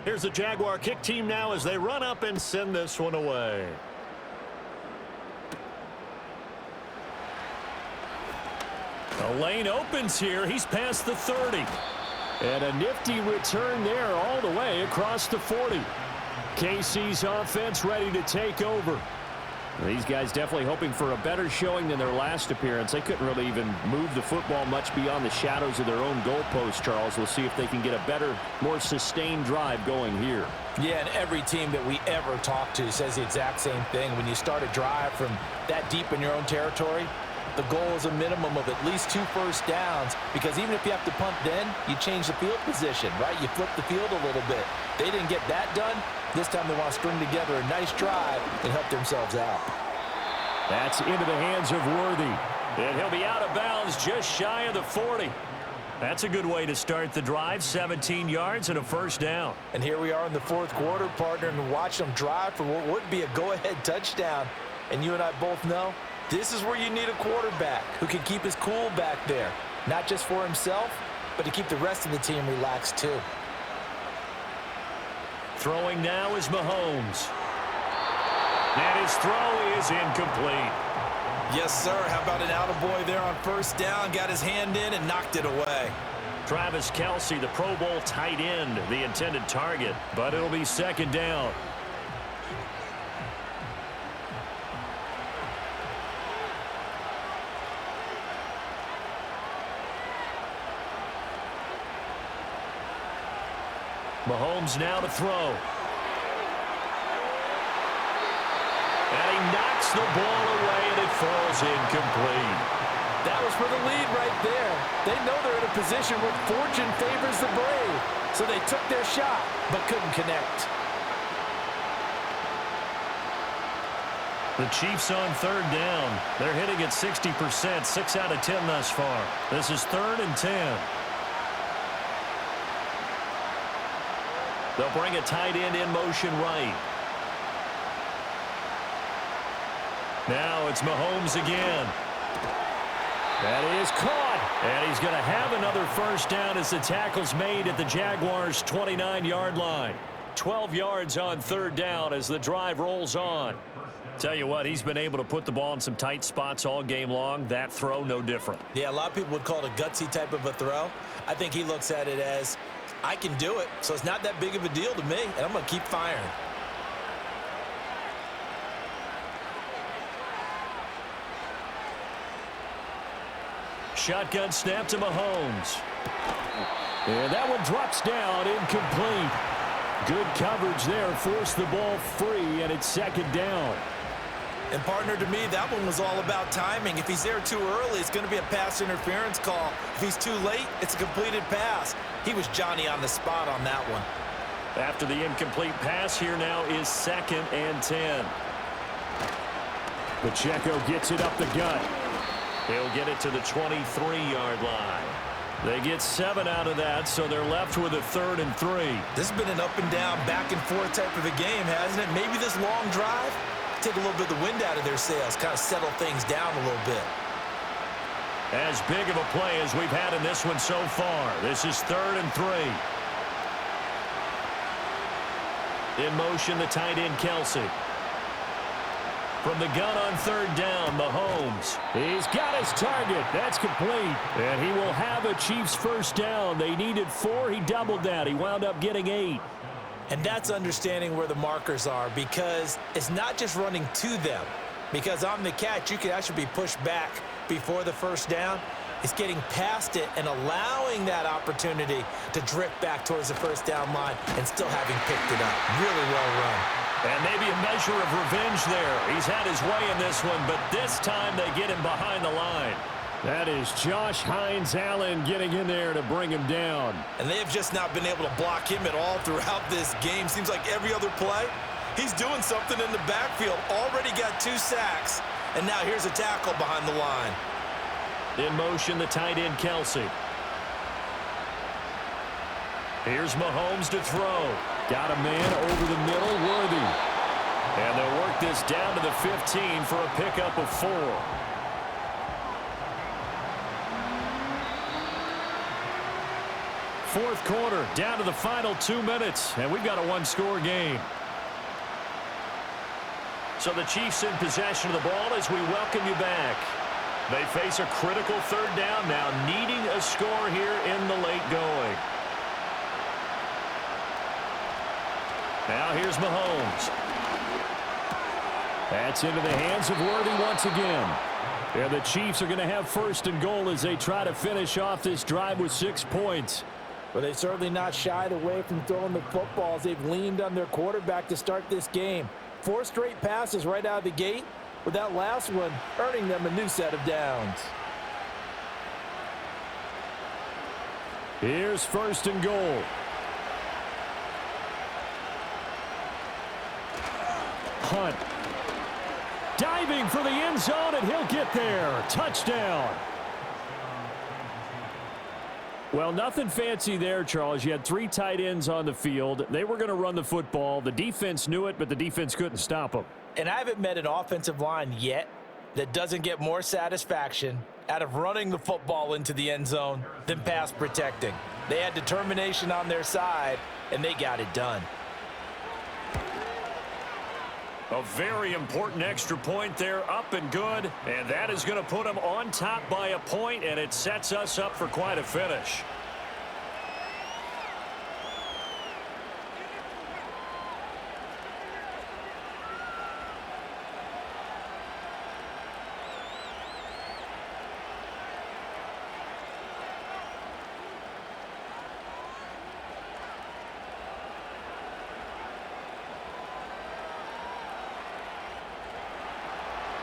Here's the Jaguar kick team now as they run up and send this one away. The lane opens here. He's past the 30. And a nifty return there all the way across the 40. KC's offense ready to take over. These guys definitely hoping for a better showing than their last appearance. They couldn't really even move the football much beyond the shadows of their own goalpost, Charles. We'll see if they can get a better, more sustained drive going here. Yeah, and every team that we ever talk to says the exact same thing. When you start a drive from that deep in your own territory, the goal is a minimum of at least 2 first downs, because even if you have to punt then, you change the field position, right? You flip the field a little bit. They didn't get that done. This time they want to string together a nice drive and help themselves out. That's into the hands of Worthy. And he'll be out of bounds just shy of the 40. That's a good way to start the drive. 17 yards and a first down. And here we are in the fourth quarter, partner, and watch them drive for what would be a go-ahead touchdown. And you and I both know this is where you need a quarterback who can keep his cool back there, not just for himself, but to keep the rest of the team relaxed too. Throwing now is Mahomes. And his throw is incomplete. Yes, sir. How about an attaboy there on first down? Got his hand in and knocked it away. Travis Kelce, the Pro Bowl tight end, the intended target, but it'll be second down. Mahomes now to throw. And he knocks the ball away, and it falls incomplete. That was for the lead right there. They know they're in a position where fortune favors the brave. So they took their shot, but couldn't connect. The Chiefs on third down. They're hitting at 60%, 6 out of 10 thus far. This is 3rd and 10. They'll bring a tight end in motion right. Now it's Mahomes again. That is caught. And he's going to have another first down as the tackle's made at the Jaguars' 29-yard line. 12 yards on third down as the drive rolls on. Tell you what, he's been able to put the ball in some tight spots all game long. That throw, no different. Yeah, a lot of people would call it a gutsy type of a throw. I think he looks at it as, I can do it, so it's not that big of a deal to me, and I'm going to keep firing. Shotgun snap to Mahomes. And that one drops down, incomplete. Good coverage there, forced the ball free, and it's second down. And partner, to me, that one was all about timing. If he's there too early, it's going to be a pass interference call. If he's too late, it's a completed pass. He was Johnny on the spot on that one. After the incomplete pass, here now is 2nd and 10. Pacheco gets it up the gut. He'll get it to the 23-yard line. They get 7 out of that, so they're left with a 3rd and 3. This has been an up and down, back and forth type of a game, hasn't it? Maybe this long drive, take a little bit of the wind out of their sails, kind of settle things down a little bit. As big of a play as we've had in this one so far. This is 3rd and 3. In motion, the tight end, Kelce. From the gun on third down, Mahomes. He's got his target. That's complete. And he will have a Chiefs first down. They needed 4. He doubled that. He wound up getting 8. And that's understanding where the markers are, because it's not just running to them. Because on the catch, you could actually be pushed back before the first down. It's getting past it and allowing that opportunity to drift back towards the first down line and still having picked it up. Really well run. And maybe a measure of revenge there. He's had his way in this one, but this time they get him behind the line. That is Josh Hines-Allen getting in there to bring him down. And they have just not been able to block him at all throughout this game. Seems like every other play, he's doing something in the backfield. Already got 2 sacks, and now here's a tackle behind the line. In motion, the tight end, Kelce. Here's Mahomes to throw. Got a man over the middle, Worthy. And they'll work this down to the 15 for a pickup of 4. Fourth quarter, down to the final 2 minutes, and we've got a 1-score game. So the Chiefs in possession of the ball as we welcome you back. They face a critical third down now, needing a score here in the late going. Now here's Mahomes. That's into the hands of Worthy once again. And the Chiefs are going to have first and goal as they try to finish off this drive with 6 points. But they certainly not shied away from throwing the footballs. They've leaned on their quarterback to start this game. 4 straight passes right out of the gate, with that last one earning them a new set of downs. Here's first and goal. Hunt. Diving for the end zone, and he'll get there. Touchdown. Well, nothing fancy there, Charles. You had 3 tight ends on the field. They were going to run the football. The defense knew it, but the defense couldn't stop them. And I haven't met an offensive line yet that doesn't get more satisfaction out of running the football into the end zone than pass protecting. They had determination on their side, and they got it done. A very important extra point there, up and good. And that is going to put them on top by a point, and it sets us up for quite a finish.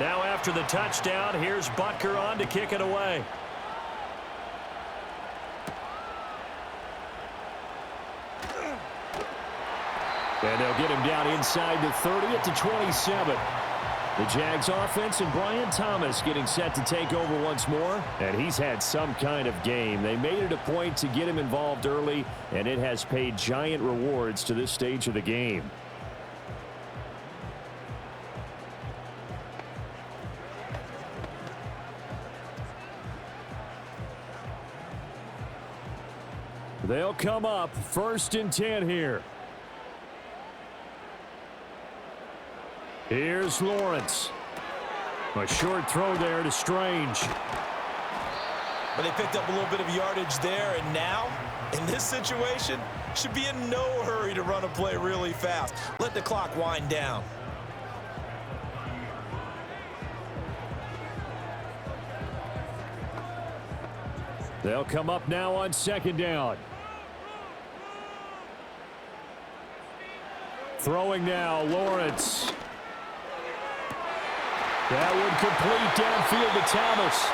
Now after the touchdown, here's Butker on to kick it away. And they'll get him down inside the 30 at the 27. The Jags offense and Brian Thomas getting set to take over once more. And he's had some kind of game. They made it a point to get him involved early, and it has paid giant rewards to this stage of the game. They'll come up 1st and 10 here. Here's Lawrence. A short throw there to Strange. But they picked up a little bit of yardage there, and now, in this situation, should be in no hurry to run a play really fast. Let the clock wind down. They'll come up now on 2nd down. Throwing now, Lawrence. That would complete downfield to Thomas.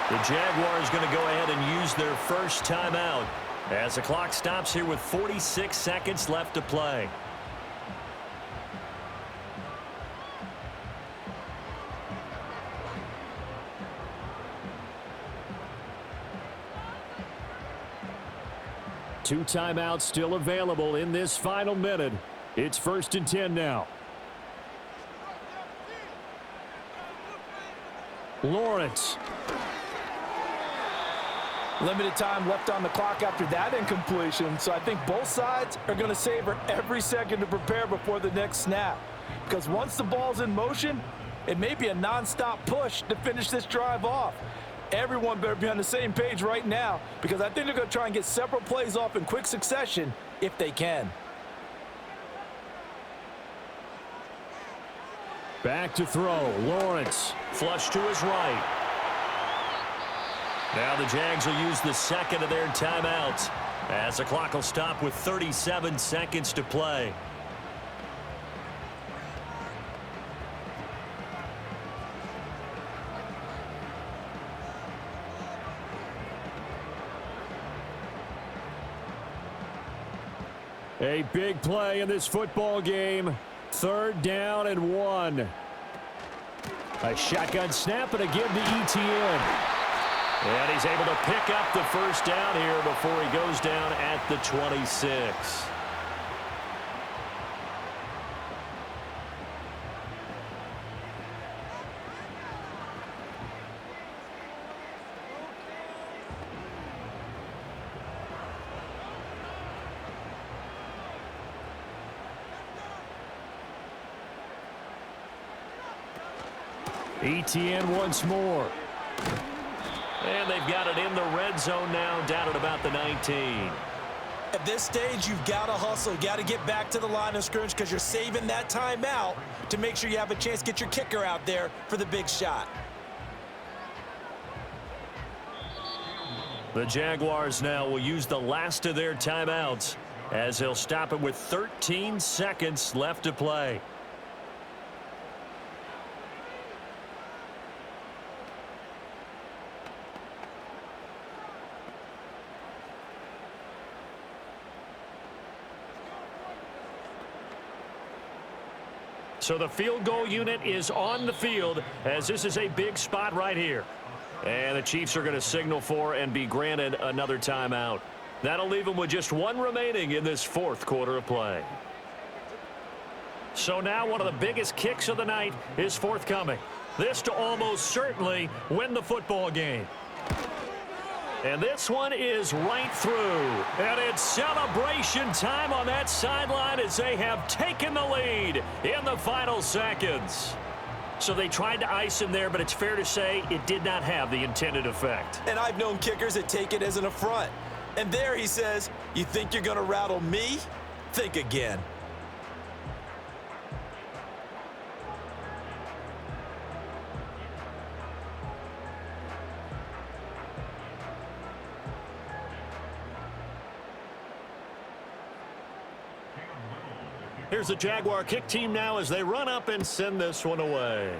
The Jaguars going to go ahead and use their first timeout as the clock stops here with 46 seconds left to play. Two timeouts still available in this final minute. It's 1st and 10 now. Lawrence. Limited time left on the clock after that incompletion, so I think both sides are going to savor every second to prepare before the next snap. Because once the ball's in motion, it may be a nonstop push to finish this drive off. Everyone better be on the same page right now, because I think they're going to try and get several plays off in quick succession if they can. Back to throw. Lawrence. Flush to his right. Now the Jags will use the second of their timeouts as the clock will stop with 37 seconds to play. A big play in this football game. 3rd down and 1. A shotgun snap and a give to Etienne. And he's able to pick up the first down here before he goes down at the 26. Etienne once more. And they've got it in the red zone now, down at about the 19. At this stage, you've got to hustle. You got to get back to the line of scrimmage because you're saving that timeout to make sure you have a chance to get your kicker out there for the big shot. The Jaguars now will use the last of their timeouts as they'll stop it with 13 seconds left to play. So the field goal unit is on the field as this is a big spot right here. And the Chiefs are going to signal for and be granted another timeout. That'll leave them with just one remaining in this fourth quarter of play. So now one of the biggest kicks of the night is forthcoming. This to almost certainly win the football game. And this one is right through. And it's celebration time on that sideline as they have taken the lead in the final seconds. So they tried to ice him there, but it's fair to say it did not have the intended effect. And I've known kickers that take it as an affront. And there he says, you think you're going to rattle me? Think again. Here's the Jaguar kick team now as they run up and send this one away.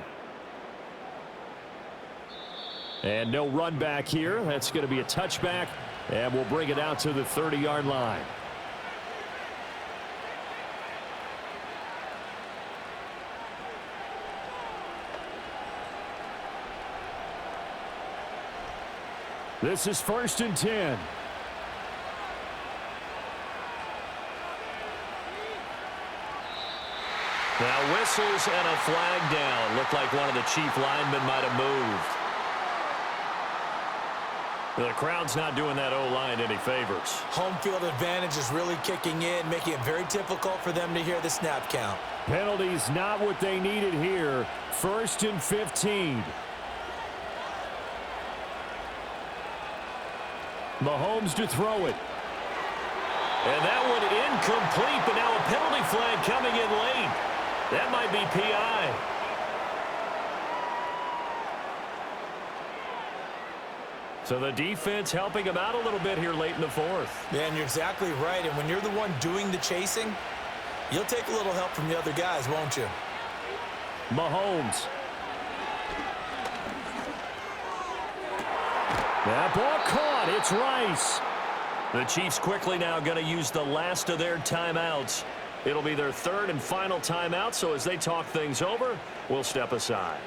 And no run back here. That's going to be a touchback, and we'll bring it out to the 30-yard line. This is 1st and 10. Now whistles and a flag down. Looked like one of the Chief linemen might have moved. The crowd's not doing that O-line any favors. Home field advantage is really kicking in, making it very difficult for them to hear the snap count. Penalties not what they needed here. 1st and 15. Mahomes to throw it. And that one incomplete, but now a penalty flag coming in late. That might be PI. So the defense helping him out a little bit here late in the fourth. Yeah, and you're exactly right. And when you're the one doing the chasing, you'll take a little help from the other guys, won't you? Mahomes. That ball caught. It's Rice. The Chiefs quickly now going to use the last of their timeouts. It'll be their third and final timeout, so as they talk things over, we'll step aside.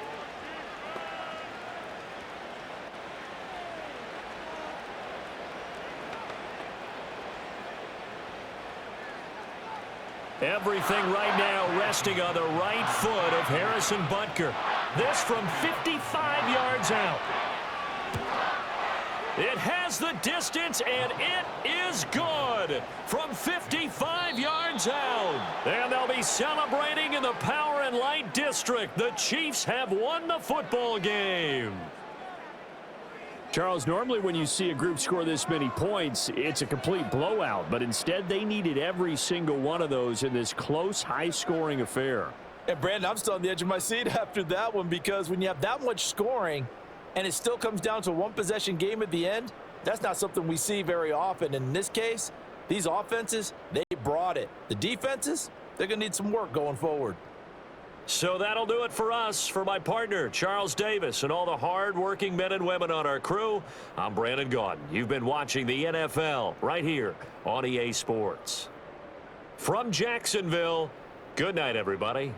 Everything right now resting on the right foot of Harrison Butker. This from 55 yards out. It has the distance, and it is good from 55 yards out. And they'll be celebrating in the Power and Light District. The Chiefs have won the football game. Charles, normally when you see a group score this many points, it's a complete blowout. But instead, they needed every single one of those in this close, high-scoring affair. And, Brandon, I'm still on the edge of my seat after that one because when you have that much scoring and it still comes down to a one-possession game at the end, that's not something we see very often. In this case, these offenses, they brought it. The defenses, they're going to need some work going forward. So that'll do it for us. For my partner, Charles Davis, and all the hard-working men and women on our crew, I'm Brandon Gaudin. You've been watching the NFL right here on EA Sports. From Jacksonville, good night, everybody.